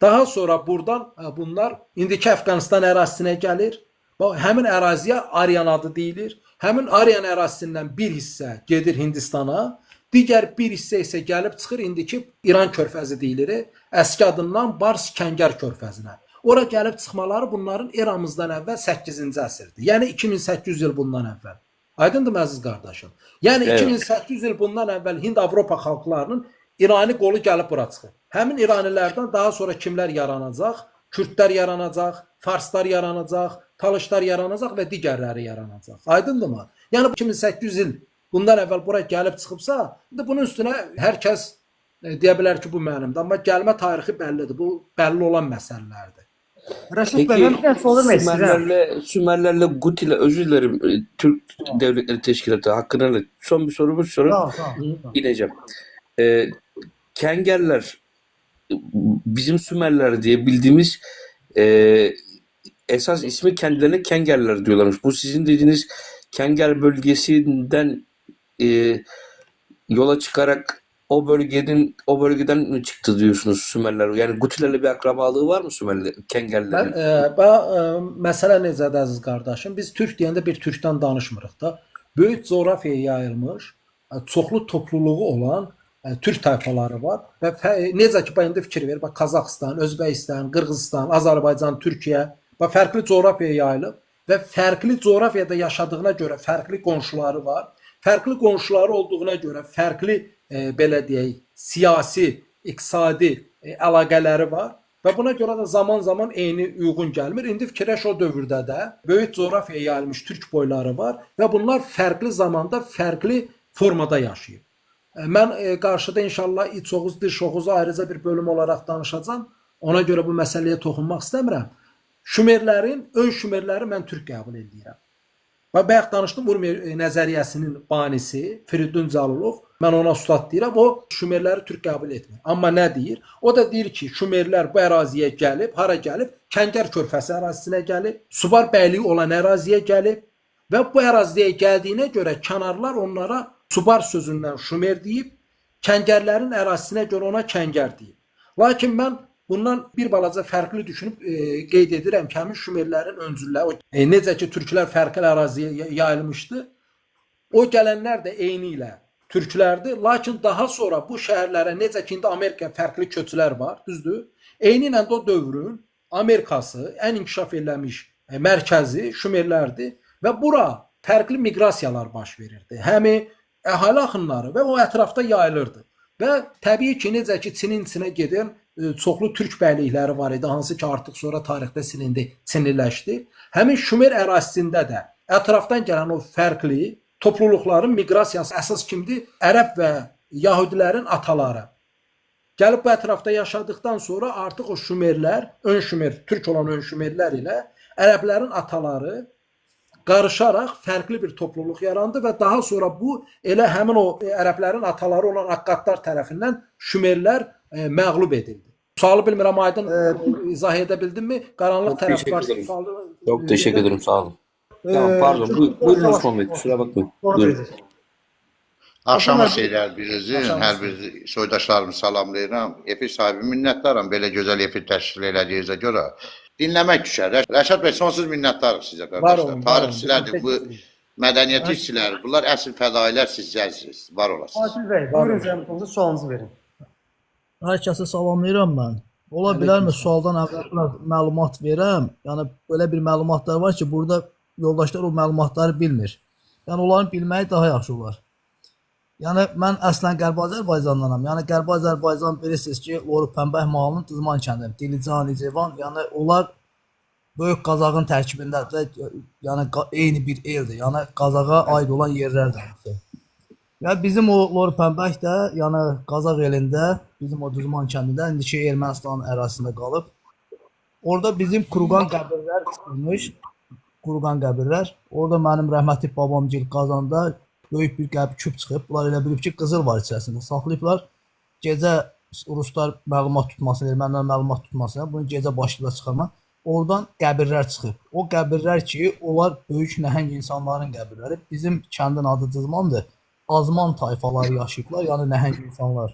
Daha sonra buradan bunlar indiki Əfqanistan ərazisinə gəlir. Həmin əraziyə Aryan adı deyilir. Həmin Aryan ərazisindən bir hissə gedir Hindistana, digər bir hissə isə gəlib çıxır indiki İran körfəzi deyilir. Əski adından Bars Kəngər körfəzinə. Ora gəlib çıxmaları bunların eramızdan əvvəl 8-ci əsrdir. Yəni 2800 il bundan əvvəl. Aydındır əziz qardaşım. Yəni 2800 il bundan əvvəl Hind Avropa xalqlarının İrani qolu gəlib bura çıxır. Həmin İranilərdən daha sonra kimlər yaranacaq? Kürdlər yaranacaq, Farslar yaranacaq, Talışlar yaranacaq və digərləri yaranacaq. Aydındırmı? Yəni 2800 il bundan əvvəl bura gəlib çıxıbsa, indi bunun üstünə hər kəs deyə bilər ki, bu mənimdir. Amma gəlmə tarixi bəllidir. Bu bəlli olan məsələlərdir. Rəşid bəy, Peki mən bir sual vermək istəyirəm. Sümerlerle Gutiler, özür dilerim, Türk Devletleri Teşkilatı hakkında son bir soru Tamam. ineceğim. Kengerler, bizim Sümerler diye bildiğimiz esas ismi kendilerine Kengerler diyorlarmış. Bu sizin dediğiniz Kenger bölgesinden yola çıkarak o bölgeden mi çıktı diyorsunuz Sümerler? Yani Gutilerle bir akrabalığı var mı Sümerler, Kengerlerin? Məsələ necədir əziz qardaşım? Biz türk deyəndə bir türkdən danışmırıq da. Böyük coğrafiyaya yayılmış, çoxlu topluluğu olan türk tayfaları var və necə ki bayında fikir ver, bax Qazaxıstan, Özbəkistan, Qırğızistan, Azərbaycan, Türkiyə və fərqli coğrafiyaya yayılıb və fərqli coğrafiyada yaşadığına görə fərqli qonşuları var. Fərqli qonşuları olduğuna görə fərqli belə deyək, siyasi, iqtisadi əlaqələri var və buna görə də zaman-zaman eyni uyğun gəlmir. İndi fikirləş o dövrdə də böyük coğrafiyaya yayılmış türk boyları var və bunlar fərqli zamanda fərqli formada yaşayır. Mən qarşıda inşallah iç oğuz, dış oğuzu ayrıca bir bölüm olaraq danışacağam. Ona görə bu məsələyə toxunmaq istəmirəm. Şumerlərin, ön Şumerləri mən türk qəbul edirəm. Və bayaq danışdım Urmiya nəzəriyyəsinin banisi Firidun Cəllov. Mən ona ustad deyirəm. O Şumerləri türk qəbul etmir. Amma nə deyir? O da deyir ki, Şumerlər bu əraziyə gəlib, hara gəlib? Kəngər körfəzi ərazisinə gəlib, Subar bəyliyi olan əraziyə gəlib və bu əraziyə gəldiyinə görə kənarlar onlara Subar sözündən Şumer deyib, Kəngərlərin ərazisinə görə ona Kəngər deyib. Lakin mən bundan bir balaca fərqli düşünüb qeyd edirəm ki, həmin Şumerlərin öncülləri, necə ki türklər fərqli əraziyə yayılmışdı, o gələnlər də eyni ilə türklərdir. Lakin daha sonra bu şəhərlərə necə ki indi Amerika fərqli köçlər var, düzdür? Eyni ilə də o dövrün Amerikası ən inkişaf eləmiş mərkəzi Şumerlərdir və bura fərqli miqrasiyalar baş verirdi. Həmi əhali axınları və o ətrafda yayılırdı. Və təbii ki, necə ki Çinin içinə gedən çoxlu türk bəylikləri var idi, hansı ki artıq sonra tarixdə silindi, çinliləşdi. Həmin Şumer ərazisində də ətrafdan gələn o fərqli topluluqların miqrasiyası əsas kimdir? Ərəb və Yahudilərin ataları. Gəlib bu ətrafda yaşadıktan sonra artıq o Şumerlər, ön Şumer, türk olan ön Şumerlər ilə ərəblərin ataları qarışaraq fərqli bir topluluq yarandı və daha sonra bu elə həmin o ərəblərin ataları olan Akkadlar tərəfindən Şumerlər məğlub edildi. Sualı bilmirəm, aydın izah edə bildimmi? Qaranlıq tərəf var. Çok teşekkür ederim, sağ olun. Tamam, pardon. Buyurun Osman Bey, kusura bakmayın. Buyurun. Axşamı seyirlər birinizin, hər bir soydaşlarımı salamlayıram. Efir sahibi minnətdaram belə gözəl efir təşkil elədiyinizə görə. Dinləmək düşər. Rəşad bəy, sonsuz minnətdarıq sizə qardaşlar. Tarixçilərdir, bu mədəniyyət işçiləri, bunlar əsl fədailər, sizcəsiniz. Var olasınız. Akil bəy, buyurun cənabınıza sualınızı verin. Hər kəsi salamlayıram mən. Ola bilərmi sualdan əvvəl biraz məlumat verəm? Yəni belə bir məlumatlar var ki, burada yoldaşlar o məlumatları bilmir. Yəni onların bilməyi daha yaxşı olar. Yəni mən əslən Qərbi Azərbaycandanam. Yəni Qərbi Azərbaycan bilirsiniz ki, Loru Pənbəh mahalının Dızman kəndində, Dilican, İcevan, yəni onlar Böyük Qazağın tərkibindədir. Yəni eyni bir eldir. Yəni Qazağa aid olan yerlərdir. Yəni bizim o Loru Pənbəh də, yəni Qazaq elində, bizim o Dızman kəndində indiki Ermənistan ərazisində qalıb. Orada bizim Kuruqan qəbirlər çıxmış. Kuruqan qəbirlər. Orada mənim rəhmətli babamgil Qazanda böyük bir qəbir küp çıxıb. Bunlar elə bilib ki, qızıl var içərisində. Saxlayıblar. Gecə Ruslar məlumat tutmasını, ermənilər məlumat tutmasını, bunu gecə başlayıblar çıxarma. Oradan qəbirlər çıxıb. O qəbirlər ki, onlar böyük nəhəng insanların qəbirləri. Bizim kəndin adı Dızmandır. Azman tayfaları yaşayıblar, yəni nəhəng insanlar.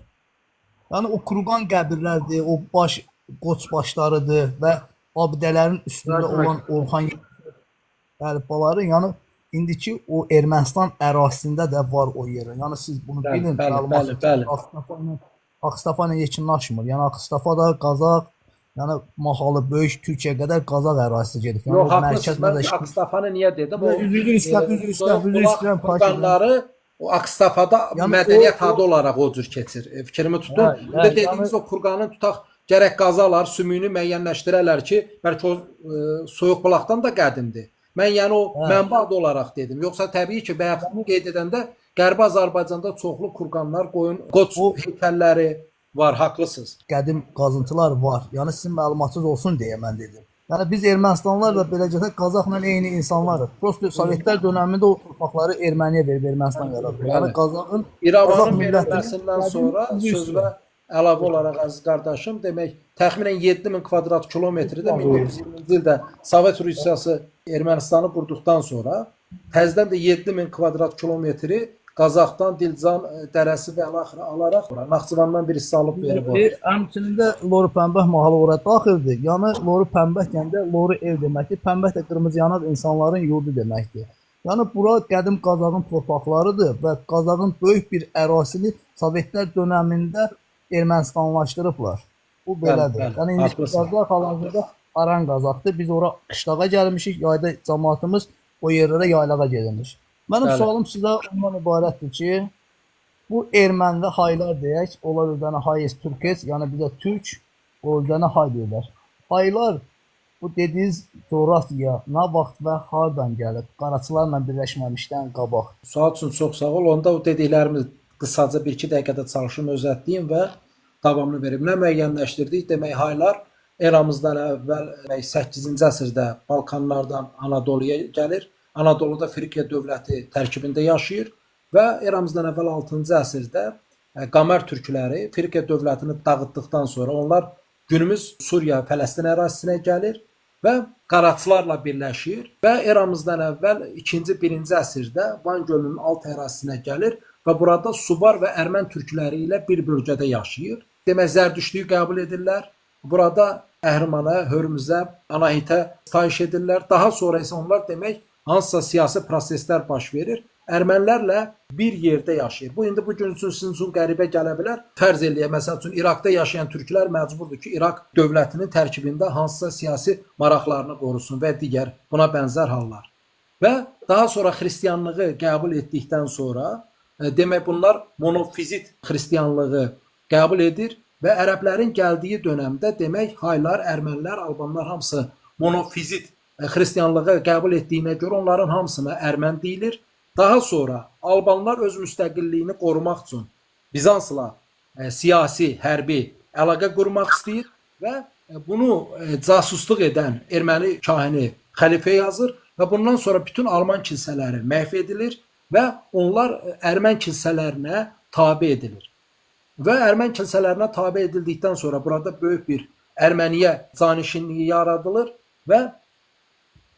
Yəni o Kuruqan qəbirlərdir, o baş qoç başlarıdır və abidələrin üstündə olan Orxan əlifbaları, yəni indiki o Ermənistan ərazisində də var o yer. Yəni siz bunu bilin, məlumat Ağstafa ilə yekunlaşmır. Yəni Ağstafa da Qazaq, yəni Mahalı böyük Türkiyə qədər Qazaq ərazisi gedib. Yəni yox, haklısınız. Mən Ağstafanı niyə dedim? Üzr istəyirəm, Qurbanları o Ağstafada mədəniyyət adı olaraq o cür keçir. Fikrimi tutun. Bir də dediyiniz o Kurqanı tutaq, gərək qazalar, sümüyünü müəyyənləşdirərlər ki, bəlkə o soyuq bulaqdan da qədimdir. Mən yəni o mənbə adı olaraq dedim. Yoxsa təbii ki, bayaq qeyd edəndə Qərbi Azərbaycanda çoxlu kurqanlar, qoç heykəlləri var, haqlısınız. Qədim qazıntılar var. Yəni sizin məlumatınız olsun deyə mən dedim. Yəni biz Ermənistanlarla beləcə Qazaqla eyni insanlarıq. Prosta Sovetlər dövründə o torpaqları Erməniyə verib Ermənistan yaratdı. Yəni Qazaqın İrəvanın verilməsindən sonra sözlə əlavə olaraq əziz qardaşım, demək təxminən 7000 kvadrat kilometrdə 1920-ci ildə Sovet Rusiyası Ermənistanı qurduqdan sonra təzədən də 7000 kvadrat kilometri Qazaxdan Dilcan dərəsi və əlaxırı alaraq Naxçıvandan bir hissə alıb verib. Həmçinin də Loru Pənbəh mahalı oraya daxildir. Yəni Loru Pənbəh deyəndə Loru ev deməkdir. Pənbəh də qırmızı yanaq insanların yurdu deməkdir. Yəni bura qədim Qazağın torpaqlarıdır və Qazağın böyük bir ərazisini Sovetlər dövründə Ermənistanlaşdırıblar. Bu belədir. Yəni indi Qazaq hal-hazırda Aran Qazaqdır. Biz ora qışlağa gəlmişik. Yayda cəmaatımız o yerlərə yaylağa gedirmiş. Mənim sualım sizə ondan ibarətdir ki, bu ermənilər haylar deyək, onlar özlərinə hayes türkes, yəni bizə türk, o özlərinə hay deyirlər. Haylar bu dediyiniz coğrafiya nə vaxt və hardan gəlib? Qaraçılarla birləşməmişdən qabaq. Sual üçün çox sağ ol. Onda o dediklərimi qısaca 1-2 dəqiqədə çalışım özətləyim və davamını verim. Nə müəyyənləşdirdik? Demək, haylar eramızdan əvvəl 8-ci əsrdə Balkanlardan Anadoluya gəlir. Anadoluda Frikiya dövləti tərkibində yaşayır və eramızdan əvvəl 6-cı əsrdə Qamər türkləri Frikiya dövlətini dağıtdıqdan sonra onlar günümüz Suriya, Fələstin ərazisinə gəlir və Qaraçılarla birləşir və eramızdan əvvəl 2-ci, 1-ci əsrdə Van gölünün alt ərazisinə gəlir və burada Subar və Ərmən türkləri ilə bir bölgədə yaşayır. Demək, Zərdüştlüyü qəbul edirlər. Burada Əhrimana, Hörmüzə, Anahitə sitayiş edirlər. Daha sonra isə onlar demək hansısa siyasi proseslər baş verir. Ermənilərlə bir yerdə yaşayır. Bu indi bu gün üçün sizin üçün qəribə gələ bilər. Fərz eləyək, məsəl üçün İraqda yaşayan türklər məcburdur ki, İraq dövlətinin tərkibində hansısa siyasi maraqlarını qorusun və digər buna bənzər hallar. Və daha sonra xristianlığı qəbul etdikdən sonra demək bunlar monofizit xristianlığı qəbul edir və ərəblərin gəldiyi dövrdə demək Haylar, Ermənilər, Albanlar hamısı monofizit xristianlığı qəbul etdiyinə görə onların hamısına Ermən deyilir. Daha sonra Albanlar öz müstəqilliyini qorumaq üçün Bizansla siyasi, hərbi əlaqə qurmaq istəyir və bunu casusluq edən erməni kahini xəlifə yazır və bundan sonra bütün Alman kilsələri məhv edilir və onlar Ermən kilsələrinə tabe edilir. Və Ermən kilsələrinə tabe edildikdən sonra burada böyük bir Erməniyə canişinliyi yaradılır və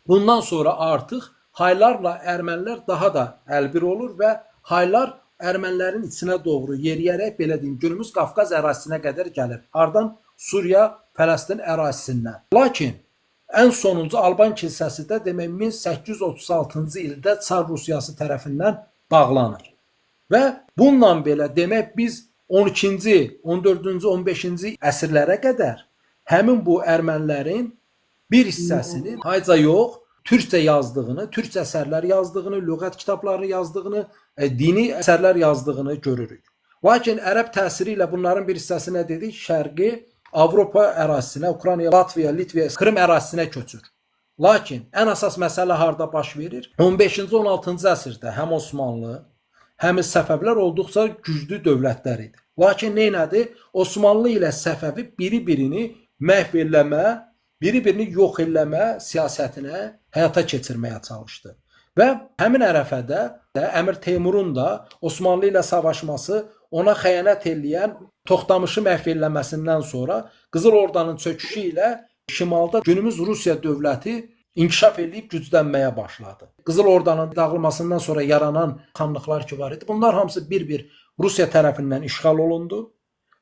bundan sonra artıq Haylarla Ermənilər daha da əlbir olur və Haylar Ermənilərin içinə doğru yeriyərək belə deyim, günümüz Qafqaz ərazisinə qədər gəlir. Ardından Suriya, Fələstin ərazisindən. Lakin ən sonuncu Alban kilsəsi də demək 1836-cı ildə Çar Rusiyası tərəfindən bağlanır. Və bununla belə demək biz 12-ci, 14-cü, 15-ci əsrlərə qədər həmin bu ermənilərin bir hissəsinin hayca yox, türkcə yazdığını, türkcə əsərlər yazdığını, lüğət kitabları yazdığını, dini əsərlər yazdığını görürük. Lakin ərəb təsiri ilə bunların bir hissəsi nə dedik? Şərqi Avropa ərazisinə, Ukrayna, Latviya, Litviya, Krım ərazisinə köçür. Lakin ən əsas məsələ harda baş verir? 15-ci, 16-cı əsrdə həm Osmanlı, həm Səfəvilər olduqca güclü dövlətlər idi. Lakin neynədi? Osmanlı ilə Səfəvi biri-birini məhv eləmə, biri-birini yox eləmə siyasətinə həyata keçirməyə çalışdı. Və həmin ərəfədə Əmir Teymurun da Osmanlı ilə savaşması, ona xəyanət eləyən Toxtamışı məhv eləməsindən sonra Qızıl Ordanın çöküşü ilə şimalda günümüz Rusiya dövləti inkişaf edib güclənməyə başladı. Qızıl Ordanın dağılmasından sonra yaranan xanlıqlar ki var idi. Bunlar hamısı bir-bir Rusiya tərəfindən işğal olundu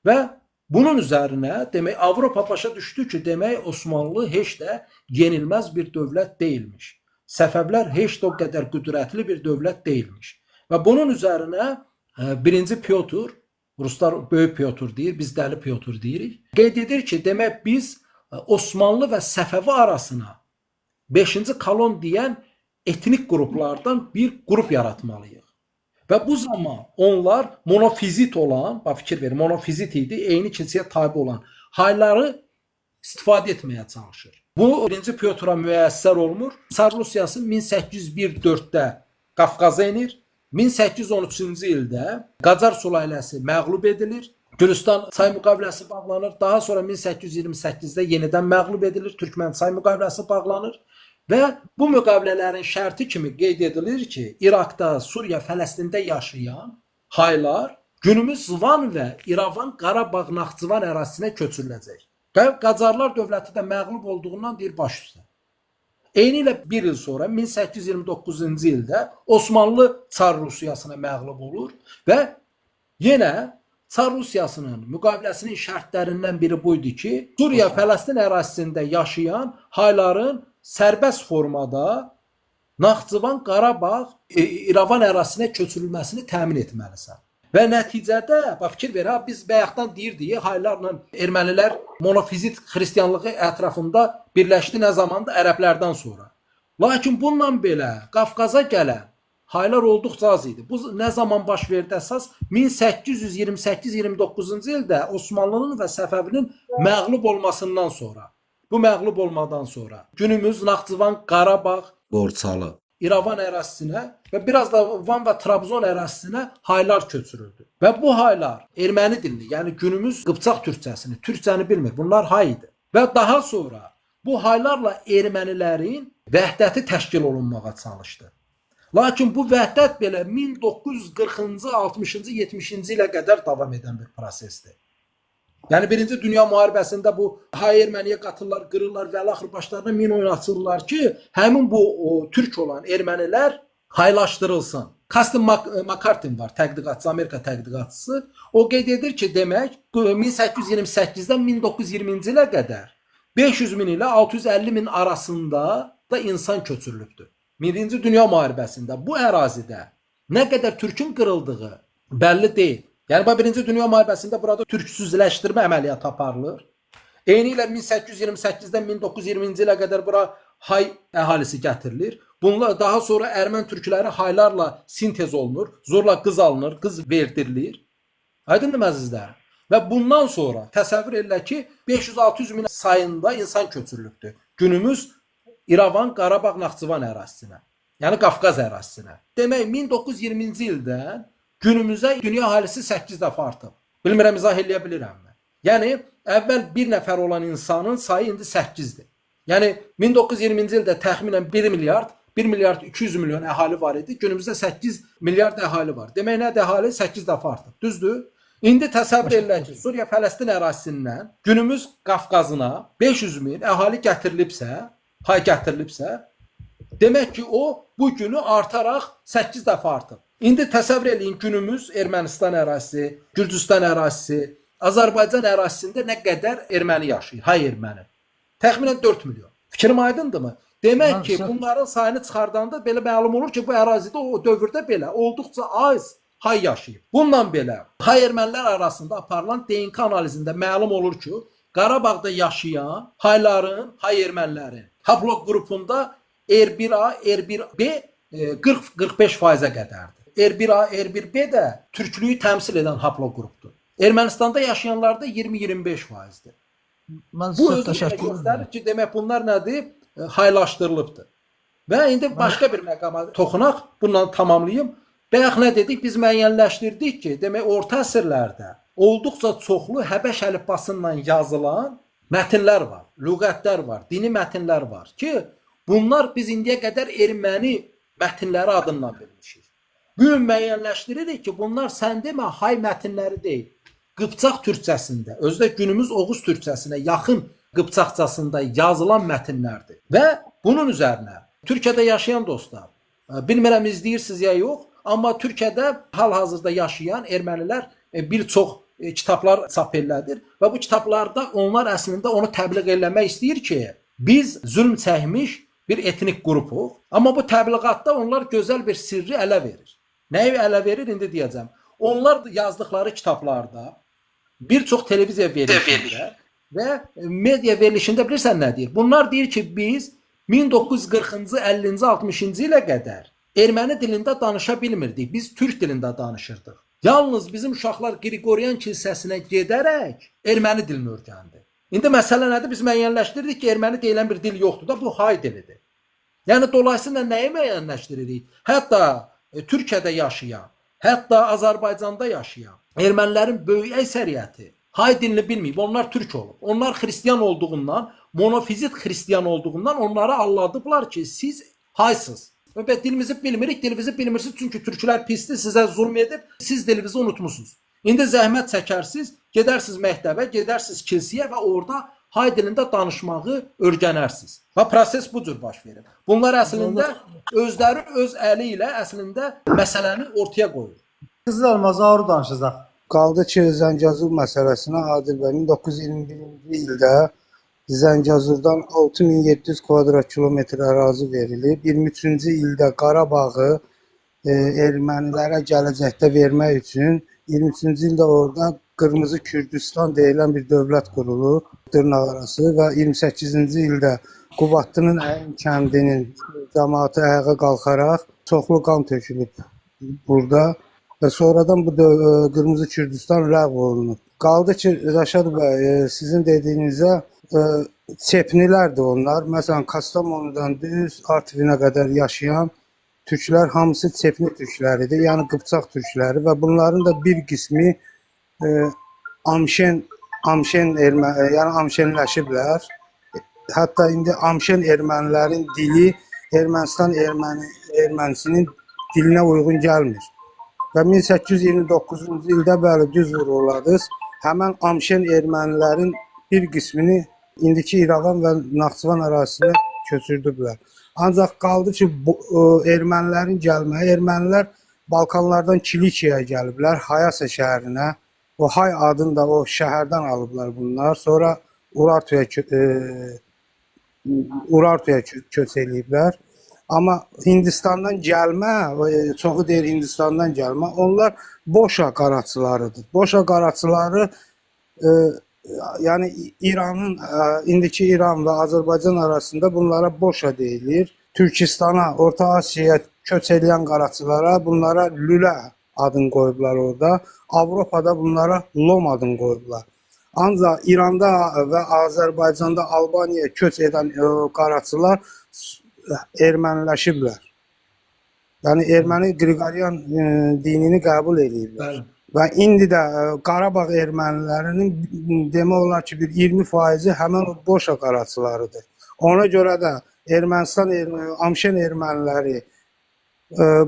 və bunun üzərinə demək Avropa başa düşdü ki, demək Osmanlı heç də yenilməz bir dövlət deyilmiş. Səfəvlər heç də o qədər qüdrətli bir dövlət deyilmiş. Və bunun üzərinə 1-ci Pyotr, Ruslar Böyük Pyotr deyir, biz Dəli Pyotr deyirik. Qeyd edir ki, demək biz Osmanlı və Səfəvi arasına 5-ci kolon deyən etnik qruplardan bir qrup yaratmalıyıq. Və bu zaman onlar monofizit olan, bax fikir verin, monofizit idi, eyni kilsəyə tabe olan Hayları istifadə etməyə çalışır. Bu 1-ci Pyotra müəssər olmur. Çar Rusiyası 1801-4-də Qafqaza enir. 1813-cü ildə Qacar sülaləsi məğlub edilir. Gülüstan çay müqaviləsi bağlanır. Daha sonra 1828-də yenidən məğlub edilir. Türkmən çay müqaviləsi bağlanır. Və bu müqavilələrin şərti kimi qeyd edilir ki, İraqda, Suriya, Fələstində yaşayan Haylar günümüz Van və İrəvan, Qarabağ, Naxçıvan ərazisinə köçürüləcək. Qacarlar dövləti də məğlub olduğundan deyir baş üstə. Eyni ilə bir il sonra 1829-cu ildə Osmanlı Çar Rusiyasına məğlub olur və yenə Çar Rusiyasının müqaviləsinin şərtlərindən biri buydu ki, Suriya, Fələstin ərazisində yaşayan Hayların sərbəst formada Naxçıvan, Qarabağ, İrəvan ərazisinə köçürülməsini təmin etməlisən. Və nəticədə, bax fikir ver, biz bayaqdan deyirdik, Haylarla ermənilər monofizit xristianlığı ətrafında birləşdi nə zamanda? Ərəblərdən sonra. Lakin bununla belə Qafqaza gələn Haylar olduqca az idi. Bu nə zaman baş verdi əsas? 1828-29-cu ildə Osmanlının və Səfəvinin məğlub olmasından sonra. Bu məğlub olmadan sonra günümüz Naxçıvan, Qarabağ, Borçalı, İrəvan ərazisinə və biraz da Van və Trabzon ərazisinə Haylar köçürüldü. Və bu Haylar erməni dilini, yəni günümüz Qıpçaq türkçəsini, türkçəni bilmir. Bunlar Hay idi. Və daha sonra bu Haylarla ermənilərin vəhdəti təşkil olunmağa çalışdı. Lakin bu vəhdət belə 1940-cı, 60-cı, 70-ci ilə qədər davam edən bir prosesdir. Yəni 1-ci Dünya müharibəsində bu Hay erməniyə qatırlar, qırırlar və axır başlarına min oynatırlar ki, həmin bu türk olan ermənilər haylaşdırılsın. Kastin McCartin var, tədqiqatçı, Amerika tədqiqatçısı. O qeyd edir ki, demək 1828-dən 1920-ci ilə qədər 500 min ilə 650 min arasında da insan köçürülübdür. 1-ci Dünya müharibəsində bu ərazidə nə qədər türkün qırıldığı bəlli deyil. Yəni 1-ci Dünya müharibəsində burada türksüzləşdirmə əməliyyatı aparılır. Eyni ilə 1828-dən 1920-ci ilə qədər bura Hay əhalisi gətirilir. Bunlar daha sonra ermən türkləri Haylarla sintez olunur, zorla qız alınır, qız verdirilir. Aydındır əzizlər. Və bundan sonra təsəvvür elə ki, 500-600 min sayında insan köçürülübdür. Günümüz İrəvan, Qarabağ, Naxçıvan ərazisinə. Yəni Qafqaz ərazisinə. Demək 1920-ci ildən günümüzə dünya əhalisi 8 dəfə artıb. Bilmirəm izah eləyə bilirəmmi? Yəni əvvəl 1 nəfər olan insanın sayı indi 8-dir. Yəni 1920-ci ildə təxminən 1 milyard 200 milyon əhali var idi. Günümüzdə 8 milyard əhali var. Demək nədir əhali 8 dəfə artıb. Düzdür? İndi təsəvvür elə ki, Suriya-Fələstin ərazisindən günümüz Qafqazına 500 min əhali gətirilibsə, demək ki, o bu günü artaraq 8 dəfə artıb. İndi təsəvvür eləyin günümüz Ermənistan ərazisi, Gürcüstan ərazisi, Azərbaycan ərazisində nə qədər erməni yaşayır? Hay erməni. Təxminən 4 milyon. Fikrim aydındırmı? Demək ki, bunların sayını çıxardanda belə məlum olur ki, bu ərazidə o dövrdə belə olduqca az hay yaşayıb. Bununla belə hay ermənilər arasında aparılan DNK analizində məlum olur ki, Qarabağda yaşayan hayların, hay ermənilərin haplog qrupunda R1A, R1B 40-45%-ə qədərdir. R1A, R1B də türklüyü təmsil edən haplog qrupdur. Ermənistanda yaşayanlarda 20-25%-dir. Bu özü göstərir ki, demək bunlar nədir? Haylaşdırılıbdır. Və indi başqa bir məqama toxunaq, bununla tamamlayım. Bayaq nə dedik? Biz müəyyənləşdirdik ki, demək orta əsrlərdə olduqca çoxlu Həbəş əlifbasından yazılan mətnlər var, lüğətlər var, dini mətnlər var ki, bunlar biz indiyə qədər erməni mətnləri adından bilmişik. Bu gün müəyyənləşdiririk ki, bunlar sən demə hay mətnləri deyil. Qıpçaq türkçəsində, özü də günümüz Oğuz türkçəsinə yaxın Qıpçaqcasında yazılan mətnlərdir. Və bunun üzərinə Türkiyədə yaşayan dostlar, bilmirəm izləyirsiniz ya yox, amma Türkiyədə hal-hazırda yaşayan ermənilər bir çox kitablar çap elədir və bu kitablarda onlar əslində onu təbliğ eləmək istəyir ki, biz zülm çəkmiş bir etnik qrupuq, amma bu təbliğatda onlar gözəl bir sirri ələ verir. Nəyi ələ verir indi deyəcəm. Onlar yazdıqları kitablarda bir çox televiziya verilişində və media verilişində bilirsən nə deyir? Bunlar deyir ki, biz 1940-cı, 50-ci, 60-cı ilə qədər erməni dilində danışa bilmirdik. Biz türk dilində danışırdıq. Yalnız bizim uşaqlar Qriqoryan kilsəsinə gedərək erməni dilini öyrəndi. İndi məsələ nədir? Biz müəyyənləşdirdik ki, erməni deyilən bir dil yoxdur da, bu hay dilidir. Yəni dolayısıyla nəyi müəyyənləşdiririk? Hətta Türkiyədə yaşayan, hətta Azərbaycanda yaşayan ermənilərin böyük əksəriyyəti hay dilini bilməyib, onlar türk olub. Onlar xristiyan olduğundan, monofizit xristiyan olduğundan onları anladıblar ki, siz haysınız. Və dilimizi bilmirik, dilimizi bilmirsiniz çünki türklər pisdir, sizə zulm edib, siz dilinizi unutmusunuz. İndi zəhmət çəkərsiniz, gedərsiniz məktəbə, gedərsiniz kilsəyə və orada hay dilində danışmağı öyrənərsiniz. Və proses bu cür baş verir. Bunlar əslində özləri öz əli ilə əslində məsələni ortaya qoyur. Qızlar Mazaru danışacaq. Qaldı ki, Zəngəzur məsələsinə Adil bəy 1921-ci ildə Zəngəzurdan 6700 kvadrat kilometr ərazi verilib. 23-cü ildə Qarabağı ermənilərə gələcəkdə vermək üçün 23-cü ildə orada Qırmızı Kürdistan deyilən bir dövlət qurulub, dırnaqarası və 28-ci ildə Qubadlının Əyin kəndinin cəmaatı ayağa qalxaraq çoxlu qan tökülüb burada. Və sonradan bu Qırmızı Kürdistan ləğv olunub. Qaldı ki, Rəşad bəy, sizin dediyinizə çepnilərdir onlar. Məsələn, Kastamonudan düz Artvinə qədər yaşayan türklər hamısı çepni türkləridir, yəni Qıpçaq türkləri və bunların da bir qismi amşenləşiblər. Hətta indi amşen ermənilərin dili Ermənistan ermənisinin dilinə uyğun gəlmir. Və 1829-cu ildə bəli düz vururladınız. Həmən amşen ermənilərin bir qismini indiki İrəvan və Naxçıvan ərazisinə köçürdüblər. Ancaq qaldı ki, ermənilərin gəlməyi, ermənilər Balkanlardan Kilikiyaya gəliblər, Hayasa şəhərinə. O Hay adını da o şəhərdən alıblar bunlar. Sonra Urartuya köç eləyiblər. Amma Hindistandan gəlmə, çoxu deyir Hindistandan gəlmə, onlar Boşa qaraçılarıdır. Boşa qaraçıları, yəni İranın, indiki İran və Azərbaycan arasında bunlara Boşa deyilir. Türkistana, Orta Asiyaya köç eləyən qaraçılara bunlara Lülə adını qoyublar orada. Avropada bunlara Lom adını qoyublar. Ancaq İranda və Azərbaycanda Albaniyaya köç edən qaraçılar erməniləşiblər. Yəni erməni Qriqoryan dinini qəbul ediblər. Bəli. Və indi də Qarabağ ermənilərinin demək olar ki, bir 20% həmin o Boşa qaraçılarıdır. Ona görə də Ermənistan, Amşen erməniləri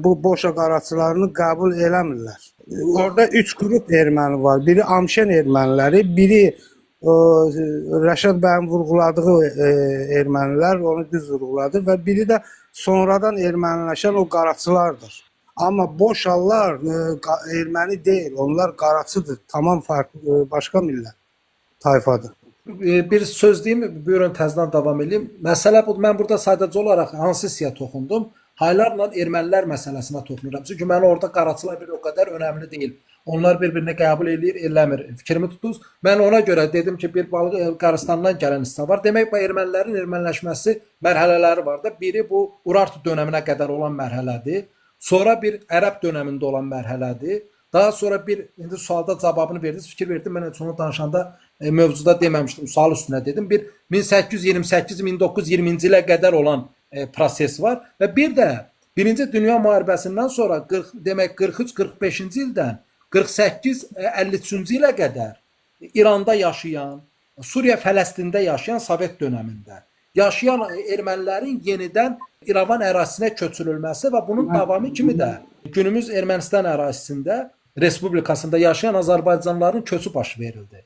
bu Boşa qaraçılarını qəbul eləmirlər. Orada 3 qrup erməni var. Biri Amşen erməniləri, biri Rəşad bəyin vurğuladığı ermənilər, onu düz vurğuladı və biri də sonradan erməniləşən o qaraçılardır. Amma Boşallar erməni deyil, onlar qaraçıdır. Tamam farklı, başqa millət tayfadır. Bir söz deyim, buyurun təzədən davam edeyim. Məsələ budur. Mən burada sadəcə olaraq hansı hissəyə toxundum? Haylarla ermənilər məsələsinə toxunuram. Çünki mən orada qaraçılar bir o qədər önəmli deyil. Onlar bir-birini qəbul edir, eləmir. Fikrimi tutdunuz. Mən ona görə dedim ki, bir balıq Qarastandan gələn hissə var. Demək, bu ermənilərin erməniləşməsi mərhələləri var da. Biri bu Urartu dönəminə qədər olan mərhələdir. Sonra bir Ərəb dönəmində olan mərhələdir. Daha sonra bir, indi sualda cavabını verdiniz, fikir verdim. Mən onu danışanda mövzuda deməmişdim, sual üstünə dedim. Bir 1828-1920-ci ilə qədər olan proses var. Və bir də Birinci Dünya müharibəsindən sonra demək 43-45-ci ildən 48-53-cü ilə qədər İranda yaşayan, Suriya, Fələstində yaşayan Sovet dönəmində yaşayan ermənilərin yenidən İrəvan ərazisinə köçürülməsi və bunun davamı kimi də günümüz Ermənistan ərazisində, Respublikasında yaşayan Azərbaycanlıların köçü baş verildi.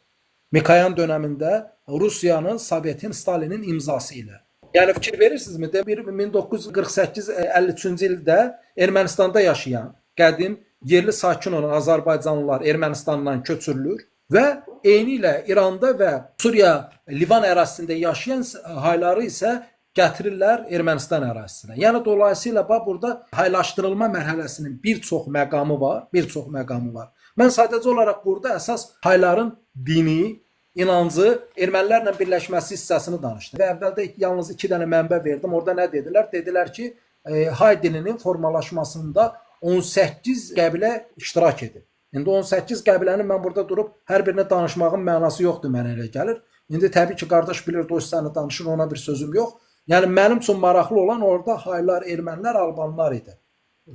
Mikoyan dönəmində Rusiyanın, Sovetin, Stalinin imzası ilə. Yəni fikir verirsinizmi? 1948-53-cü ildə Ermənistanda yaşayan, qədim, yerli sakin olan Azərbaycanlılar Ermənistandan köçürülür və eyni ilə İranda və Suriya, Livan ərazisində yaşayan hayları isə gətirirlər Ermənistan ərazisinə. Yəni dolayısıyla burada haylaşdırılma mərhələsinin bir çox məqamı var, Mən sadəcə olaraq burada əsas hayların dini, inancı, ermənilərlə birləşməsi hissəsini danışdım. Və əvvəldə yalnız 2 dənə mənbə verdim. Orada nə dedilər? Dedilər ki, hay dilinin formalaşmasında 18 qəbilə iştirak edir. İndi 18 qəbilənin mən burada durub hər birini danışmağın mənası yoxdur, mənə elə gəlir. İndi təbii ki, qardaş bilir, dost səni danışır, ona bir sözüm yox. Yəni mənim üçün maraqlı olan orada haylar, ermənilər, albanlar idi.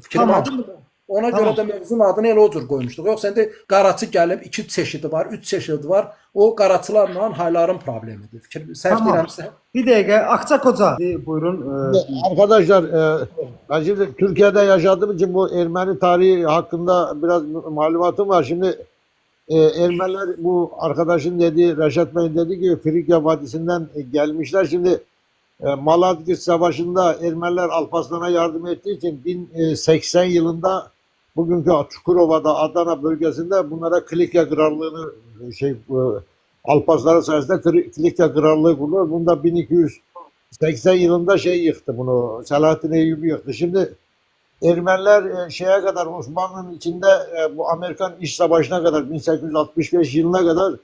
Fikrim aydındır mı? Ona görə də mövzunun adını elə o cür qoymuşduq. Yoxsa indi qaraçı gəlib 2 çeşidi var, 3 çeşidi var. O qaraçılarla hayların problemidir. Səhv deyirəmsə. Bir dəqiqə, Akçakoca. Buyurun. Arkadaşlar, ben şimdi Türkiye'de yaşadığım için bu Ermeni tarihi hakkında biraz malumatım var. Şimdi Ermeniler, bu arkadaşın dediği, Reşat Bey'in dediği gibi Frikya Vadisi'nden gelmişler. Şimdi Malazgirt Savaşı'nda Ermeniler Alparslan'a yardım ettiği için 1080 yılında bugünkü Çukurova'da, Adana bölgesinde bunlara Kilikya Krallığı'nı Alparslan'ın sayesinde Kilikya Krallığı kurulur. Bunda 1280 yılında yıktı bunu. Selahattin Eyyubi yıktı. Şimdi Ermeniler şeye kadar, Osmanlı'nın içinde bu Amerikan İç Savaşı'na kadar, 1865 yılına kadar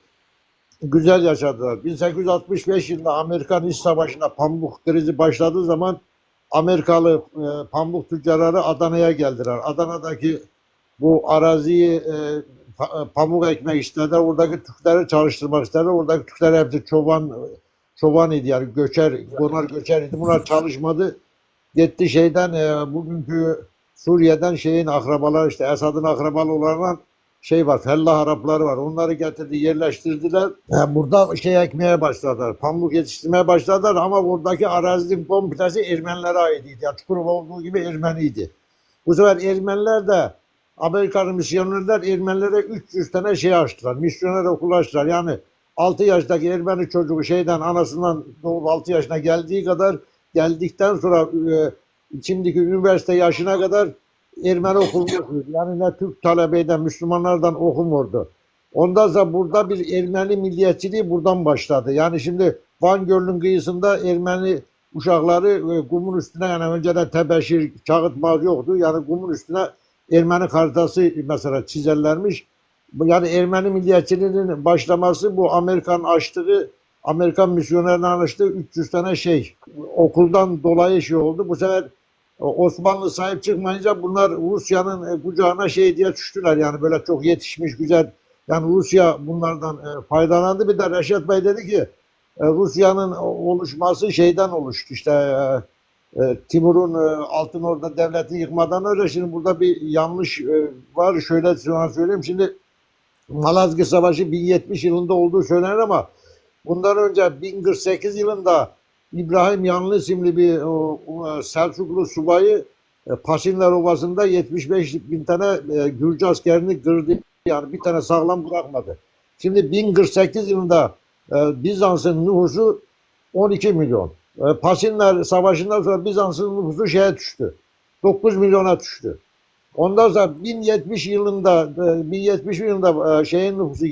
güzel yaşadılar. 1865 yılında Amerikan İç Savaşı'na pamuk krizi başladığı zaman Amerikalı pamuk tüccarları Adana'ya geldiler. Adana'daki bu araziyi pamuk ekmek istediler. Oradaki Türkleri çalıştırmak istediler. Oradaki Türkler hepsi çoban idi, yani göçer, konar göçer idi. Bunlar çalışmadı. Gitti bugünkü Suriye'den akrabaları, işte Esad'ın akrabalı olan var, fellah Arapları var. Onları getirdi, yerleştirdiler. Burada ekmeye başladılar. Pamuk yetiştirmeye başladılar ama buradaki arazinin komplesi Ermenilere aitiydi. Yani Çukurova olduğu gibi Ermeniydi. Bu sefer Ermeniler de, Amerikalı misyonerler Ermenilere 300 tane açtılar. Misyoner okulu açtılar. Yani 6 yaştaki Ermeni çocuğu anasından doğup 6 yaşına geldikten sonra şimdiki üniversite yaşına kadar Ermeni okulunu okuyordu. Yani ne Türk talebeyden, Müslümanlardan okumuyordu. Ondan sonra burada bir Ermeni milliyetçiliği buradan başladı. Yani şimdi Van Gölü'nün kıyısında Ermeni uşakları kumun üstüne, yani önceden tebeşir, kağıt yoktu. Yani kumun üstüne Ermeni haritası mesela çizerlermiş. Yani Ermeni milliyetçiliğinin başlaması bu Amerikan misyonerlerinin açtığı 300 tane okuldan dolayı oldu. Bu sefer Osmanlı sahip çıkmayınca bunlar Rusya'nın kucağına şey diye düştüler. Yani böyle çok yetişmiş güzel. Yani Rusya bunlardan faydalandı. Bir de Reşat Bey dedi ki Rusya'nın oluşması şeyden oluştu. İşte Timur'un Altınorda devleti yıkmadan önce şimdi burada bir yanlış var. Şöyle sana söyleyeyim. Şimdi Malazgirt Savaşı 1070 yılında olduğu söylenir ama bundan önce 1048 yılında İbrahim Yanlı isimli bir Selçuklu subayı Paşinler Ovası'nda 75 bin tane Gürcü askerini kırdı. Yani bir tane sağlam bırakmadı. Şimdi 1048 yılında Bizans'ın nüfusu 12 milyon. Paşinler Savaşı'ndan sonra Bizans'ın nüfusu şeye düştü. 9 milyona düştü. Ondan sonra 1070 yılında şeyin nüfusu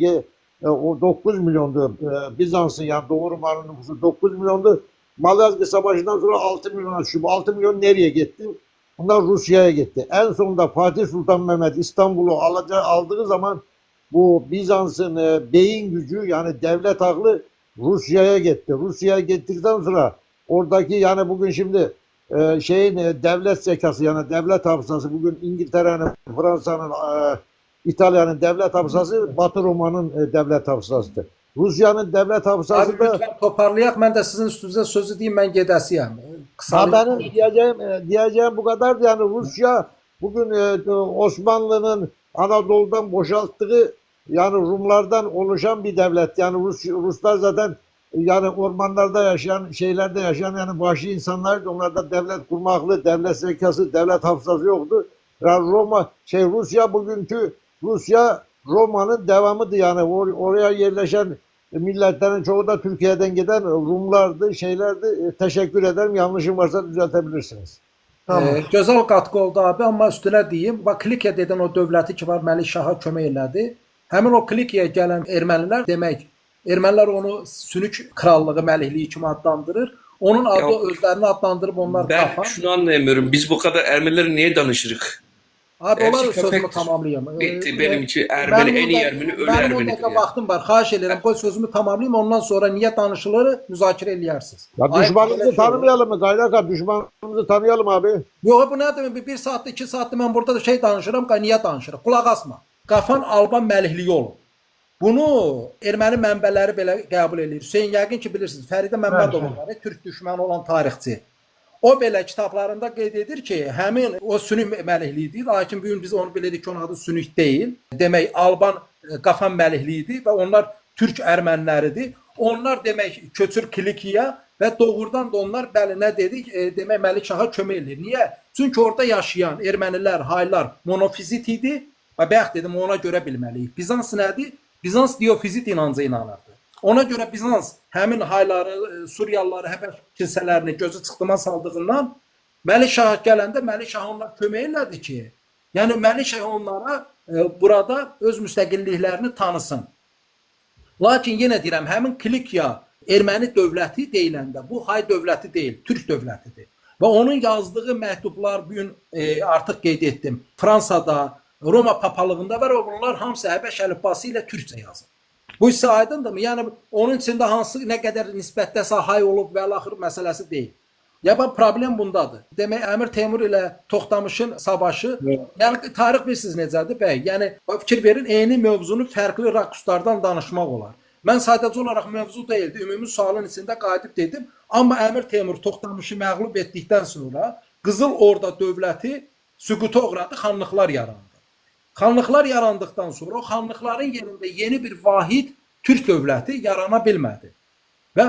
o 9 milyondu. Bizans'ın yani Doğu Rumların nüfusu 9 milyondu. Malazgirt Savaşı'ndan sonra 6 milyona düştü. Bu 6 milyon nereye gitti? Bunlar Rusya'ya gitti. En sonunda Fatih Sultan Mehmet İstanbul'u aldığı zaman bu Bizans'ın beyin gücü yani devlet aklı Rusya'ya gitti. Rusya'ya gittikten sonra oradaki yani bugün şimdi devlet zekası yani devlet hafızası bugün İngiltere'nin, Fransa'nın, İtalya'nın devlet hafızası Batı Roma'nın devlet hafızasıdır. Rusya'nın devlet hafızası Abi da lütfen toparlayak. Ben de sizin üstünüze sözü diyeyim, ben gedəsiyəm. benim diyeceğim bu kadar. Yani Rusya bugün Osmanlı'nın Anadolu'dan boşalttığı yani Rumlardan oluşan bir devlet. Yani Ruslar zaten yani ormanlarda yaşayan, şeylerde yaşayan yani vahşi insanlar, onlarda devlet kurmaklı, devlet zekası, devlet hafızası yoktu. Yani Rusya bugünkü Roma'nın devamıdır yani oraya yerleşen milletlerin çoğu da Türkiye'den giden Rumlardı, şeylerdi. Teşekkür ederim. Yanlışım varsa düzeltebilirsiniz. Tamam. Gözəl qatqı oldu abi, amma üstünə deyim, bax Klikya dedən o dövləti ki var, Məlik Şaha kömək elədi. Həmin o Klikyaya gələn ermənilər demək, ermənilər onu Sünük krallığı, məlikliyi kimi adlandırır. Onun adı özlərini adlandırıb onlar Ben qafan. şunu anlayamıyorum. Biz bu kadar Ermenileri niye danışırık? Abi Hepsi onlar sözümü köpektir. tamamlayayım. Bitti benim için Ermeni en iyi Ermeni ölü Benim Ermenidir ondakı ya. vaxtım var. Xahiş edirəm, qoy sözümü tamamlayayım. Ondan sonra niyə danışılır müzakirə eləyərsiniz. Ya Ay, düşmanımızı belə tanımayalım mı? Kaynaka düşmanımızı tanıyalım abi. Yox, bu nə demək? 1 saatda, 2 saatda mən burada da şey danışıram, niyə danışırıq? Qulaq asma. Qafan Alban məlikliyi olub. Bunu erməni mənbələri belə qəbul edir. Hüseyn yəqin ki bilirsiniz. Fəridə Məmmədov var, türk düşməni olan tarixçi. O belə kitablarında qeyd edir ki, həmin o Sünük məlikliyidir. Lakin bu gün biz onu bilirik ki, onun adı Sünük deyil. Demək Alban Qafan məlikliyidir və onlar türk erməniləridir. Onlar demək köçür Kilikiya və doğrudan da onlar bəli nə dedik? Demək Məlik Şaha kömək edir. Niyə? Çünki orada yaşayan ermənilər, haylar monofizit idi. Və bayaq dedim ona görə bilməliyik. Bizans nədir? Bizans diofizit inancı inanırdı. Ona görə Bizans həmin hayları, Suriyalıları, Həbəş kilsələrini gözü çıxdıma saldığından Məlik Şah gələndə Məlik Şah onlara kömək elədi ki, yəni Məlik Şah onlara burada öz müstəqilliklərini tanısın. Lakin yenə deyirəm, həmin Klikya erməni dövləti deyiləndə bu hay dövləti deyil, türk dövlətidir. Və onun yazdığı məktublar bu gün artıq qeyd etdim. Fransada, Roma papalığında var və bunlar hamısı Həbəş əlifbası ilə türkcə yazılır. Bu isə aydındırmı? Yəni onun içində hansı nə qədər nisbətdə hay olub və axır məsələsi deyil. Ya bax problem bundadır. Demək Əmir Teymur ilə Toxtamışın savaşı, yəni tarix bilirsiniz necədir bəy? Yəni fikir verin, eyni mövzunu fərqli rakurslardan danışmaq olar. Mən sadəcə olaraq mövzu deyildi, ümumi sualın içində qayıdıb dedim. Amma Əmir Teymur Toxtamışı məğlub etdikdən sonra Qızıl Orda dövləti süquta uğradı, xanlıqlar yarandı. Xanlıqlar yarandıqdan sonra o xanlıqların yerində yeni bir vahid türk dövləti yarana bilmədi. Və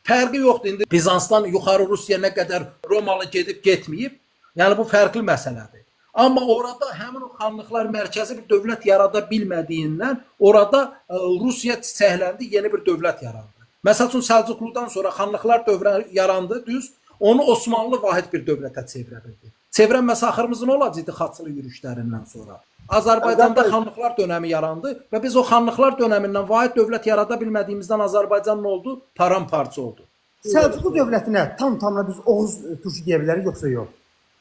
fərqi yoxdur indi Bizansdan yuxarı Rusiya nə qədər Romalı gedib getməyib. Yəni bu fərqli məsələdir. Amma orada həmin o xanlıqlar mərkəzi bir dövlət yarada bilmədiyindən orada Rusiya çiçəkləndi, yeni bir dövlət yarandı. Məsəl üçün Səlcuqludan sonra xanlıqlar dövrü yarandı, düz. Onu Osmanlı vahid bir dövlətə çevirə bildi. Çevrənməsə axırımız nə olacaqdı xaçılı yürüşlərindən sonra? Azərbaycanda xanlıqlar dönəmi yarandı və biz o xanlıqlar dönəmindən vahid dövlət yarada bilmədiyimizdən Azərbaycan nə oldu? Paramparça oldu. Səlcuqlu dövlətinə tam-tamına biz Oğuz türkü deyə bilərik yoxsa yox?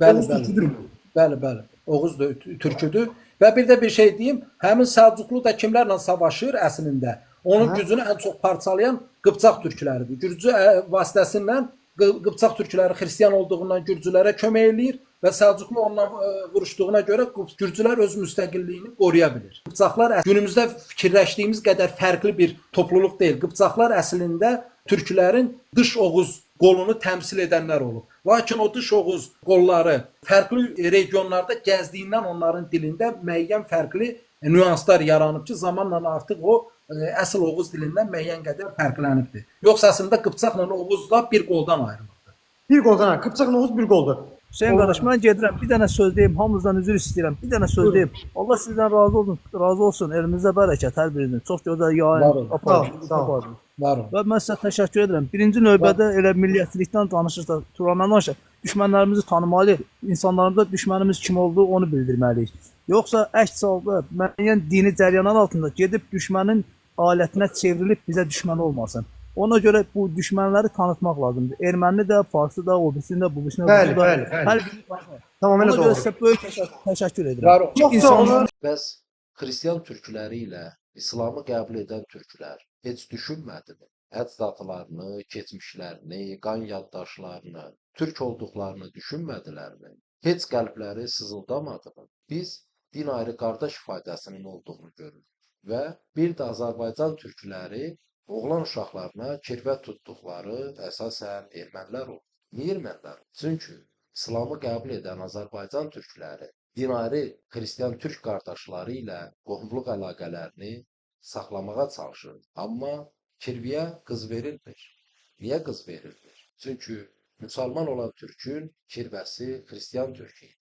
Bəli, Oğuz türküdür. Bəli. Oğuz türküdür. Və bir də bir şey deyim, həmin Səlcuqlu da kimlərlə savaşır əslində? Onun gücünü ən çox parçalayan Qıpçaq türkləridir. Gürcü vasitəsilə Qıpçaq türkləri xristian olduğundan gürcülərə kömək eləyir. və Səlcuqlu onunla vuruşduğuna görə Gürcülər öz müstəqilliyini qoruya bilir. Qıpçaqlar günümüzdə fikirləşdiyimiz qədər fərqli bir topluluq deyil. Qıpçaqlar əslində türklərin dış Oğuz qolunu təmsil edənlər olub. Lakin o dış Oğuz qolları fərqli regionlarda gəzdiyindən onların dilində müəyyən fərqli nüanslar yaranıb ki, zamanla artıq o əsl Oğuz dilindən müəyyən qədər fərqlənibdir. Yoxsa əslində Qıpçaqla Oğuz da bir qoldan ayrılıbdır. Bir qoldan, Qıpçaqla Oğuz bir qoldur. Hüseyin qardaş, mən gedirəm. Bir dənə söz deyim. Hamınızdan üzr istəyirəm. Bir dənə söz deyim. Allah sizdən razı olsun. Elimizdə bərəkət hər birinizin. Çox gözəl yayın aparın. Var olun. Və mən sizə təşəkkür edirəm. Birinci növbədə elə milliyyətçilikdən danışırsa, Turanlar düşmənlərimizi tanımalıyıq. İnsanlarımıza düşmənimiz kim olduğu onu bildirməliyik. Yoxsa əks halda müəyyən dini cəryanlar altında gedib düşmənin alətinə çevrilib bizə düşmən olmasın. Ona görə bu düşmənləri tanıtmaq lazımdır. Erməni də, Farsı da, o birisini də, bu birisini də, hər birini tanıtmaq. Tamamilə Ona görə doğru. sizə böyük təşəkkür edirəm. Var olun. Çox sağ olun. Bəs xristian türkləri ilə İslamı qəbul edən türklər heç düşünmədimi? Əcdadlarını, keçmişlərini, qan yaddaşlarını, türk olduqlarını düşünmədilərmi? Heç qəlbləri sızıldamadımı? Biz din ayrı qardaş ifadəsinin olduğunu görürük və bir də Azərbaycan türkləri oğlan uşaqlarına kirvə tutduqları əsasən ermənilər olur. Niyə ermənilər? Çünki İslamı qəbul edən Azərbaycan türkləri dinari xristian türk qardaşları ilə qohumluq əlaqələrini saxlamağa çalışır. Amma kirviyə qız verilmir. Niyə qız verilmir? Çünki müsəlman olan türkün kirvəsi xristian türk idi.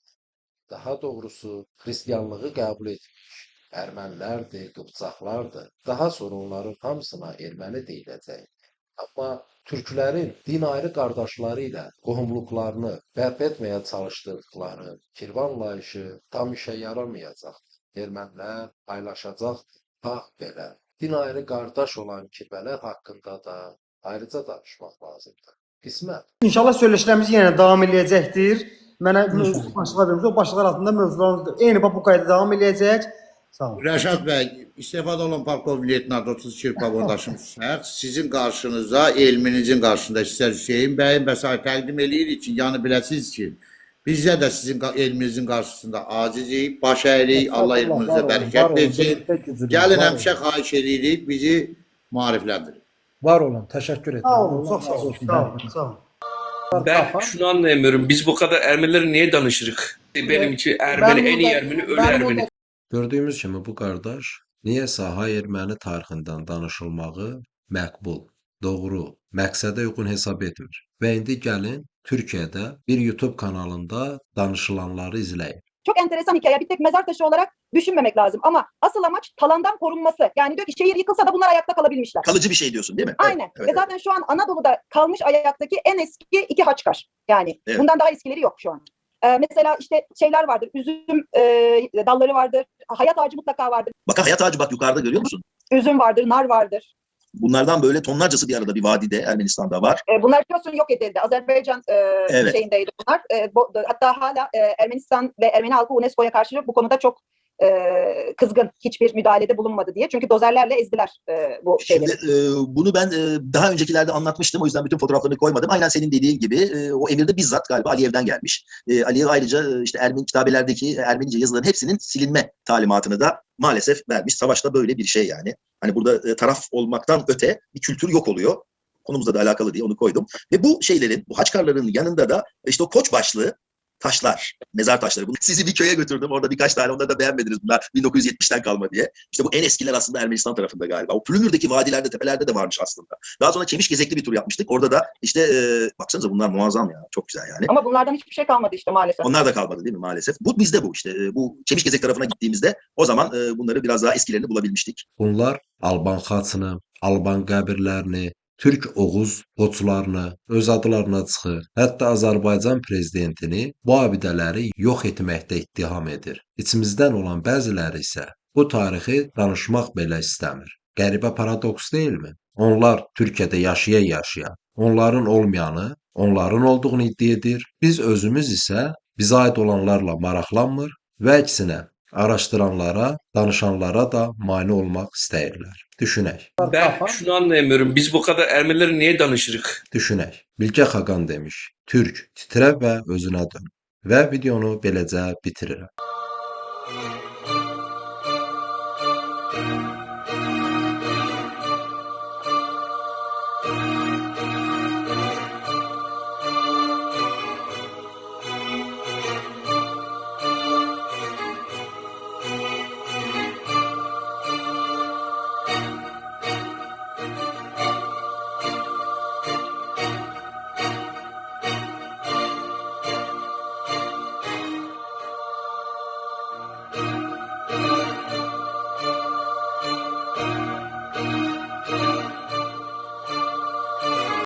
Daha doğrusu xristianlığı qəbul etmiş ermənilərdir, qıpçaqlardır. Daha sonra onların hamısına erməni deyiləcək. Amma türklərin din ayrı qardaşları ilə qohumluqlarını bərpa etməyə çalışdıqları kirvan layışı tam işə yaramayacaqdır. Ermənilər paylaşacaqdır. Bax belə. Din ayrı qardaş olan kirvələr haqqında da ayrıca danışmaq lazımdır. Qismət. İnşallah söyləşilərimiz yenə davam eləyəcəkdir. Mənə başlıqlar vermiş, o başlıqlar altında mövzularımız eyni bu qayda davam eləyəcək. Sağ olun. Rəşad bəy, istifada olan polkovnik leytenant 30 Kirpov yoldaşımız şəxs sizin qarşınıza, elminizin qarşısında istər Hüseyin bəyin vəsait təqdim eləyirik ki, yəni biləsiniz ki, bizə də sizin elminizin qarşısında acizik, baş əyirik, Allah elminizə bərəkət versin. Gəlin həmişə xahiş edirik, bizi marifləndirin. Var olun. Təşəkkür edirəm. Sağ olun, çok sağ olun. Sağ olun, sağ olun. Ben şunu anlayamıyorum. Biz bu kadar Ermenileri niye danışırık? Benim için Ermeni en iyi Ermeni, ölü Ermeni. Gördüyümüz kimi bu qardaş niyəsə hay erməni tarixindən danışılmağı məqbul, doğru, məqsədə uyğun hesab etmir. Və indi gəlin Türkiyədə bir YouTube kanalında danışılanları izləyin. Çok enteresan hikaye. Bir tek mezar taşı olarak düşünmemek lazım. Ama asıl amaç talandan korunması. Yani diyor ki şehir yıkılsa da bunlar ayakta kalabilmişler. Kalıcı bir şey diyorsun değil mi? Aynen. Evet, Ve zaten şu an Anadolu'da kalmış ayaktaki en eski iki Haçkar. Yani Evet. bundan daha eskileri yok şu an. Mesela işte şeyler vardır. Üzüm dalları vardır. Hayat ağacı mutlaka vardır. Bakın hayat ağacı bak yukarıda görüyor musun? Üzüm vardır, nar vardır. Bunlardan böyle tonlarcası bir arada bir vadide Ermenistan'da var. Bunlar biliyorsun yok edildi. Azerbaycan Evet. şeyindeydi bunlar. Hatta hala Ermenistan ve Ermeni halkı UNESCO'ya karşı bu konuda çok kızgın. Hiçbir müdahalede bulunmadı diye. Çünkü dozerlerle ezdiler bu şeyleri. Şimdi bunu ben daha öncekilerde anlatmıştım. O yüzden bütün fotoğraflarını koymadım. Aynen senin dediğin gibi o emirde bizzat galiba Aliyev'den gelmiş. Aliyev ayrıca işte Ermeni kitabelerdeki Ermenice yazıların hepsinin silinme talimatını da maalesef vermiş. Savaşta böyle bir şey yani. Hani burada taraf olmaktan öte bir kültür yok oluyor. Konumuzla da alakalı diye onu koydum. Ve bu şeylerin, bu Haçkarların yanında da işte o koç başlı taşlar, mezar taşları. Sizi bir köye götürdüm. Orada birkaç tane, onları da beğenmediniz bunlar. 1970'ten kalma diye. İşte bu en eskiler aslında Ermenistan tarafında galiba. O Plümür'deki vadilerde, tepelerde de varmış aslında. Daha sonra Çemişgezek'li bir tur yapmıştık. Orada da işte baksanıza bunlar muazzam ya. Çok güzel yani. Ama bunlardan hiçbir şey kalmadı işte maalesef. Onlar da kalmadı değil mi maalesef? Bu bizde bu işte. Bu Çemişgezek tarafına gittiğimizde o zaman bunları biraz daha eskilerini bulabilmiştik. Bunlar Alban xaçını, Alban qəbirlərini, Türk Oğuz qoçlarını öz adlarına çıxır. Hətta Azərbaycan prezidentini bu abidələri yox etməkdə ittiham edir. İçimizdən olan bəziləri isə bu tarixi danışmaq belə istəmir. Qəribə paradoks deyilmi? Onlar Türkiyədə yaşaya-yaşaya, onların olmayanı, onların olduğunu iddia edir. Biz özümüz isə bizə aid olanlarla maraqlanmır və əksinə araştıranlara, danışanlara da mane olmaq istəyirlər. Düşünək. Ben şunu anlayamıyorum. Biz bu kadar Ermenileri niye danışırık? Düşünək. Bilgə Xaqan demiş: "Türk, titrə və özünə dön." və videonu beləcə bitirirəm.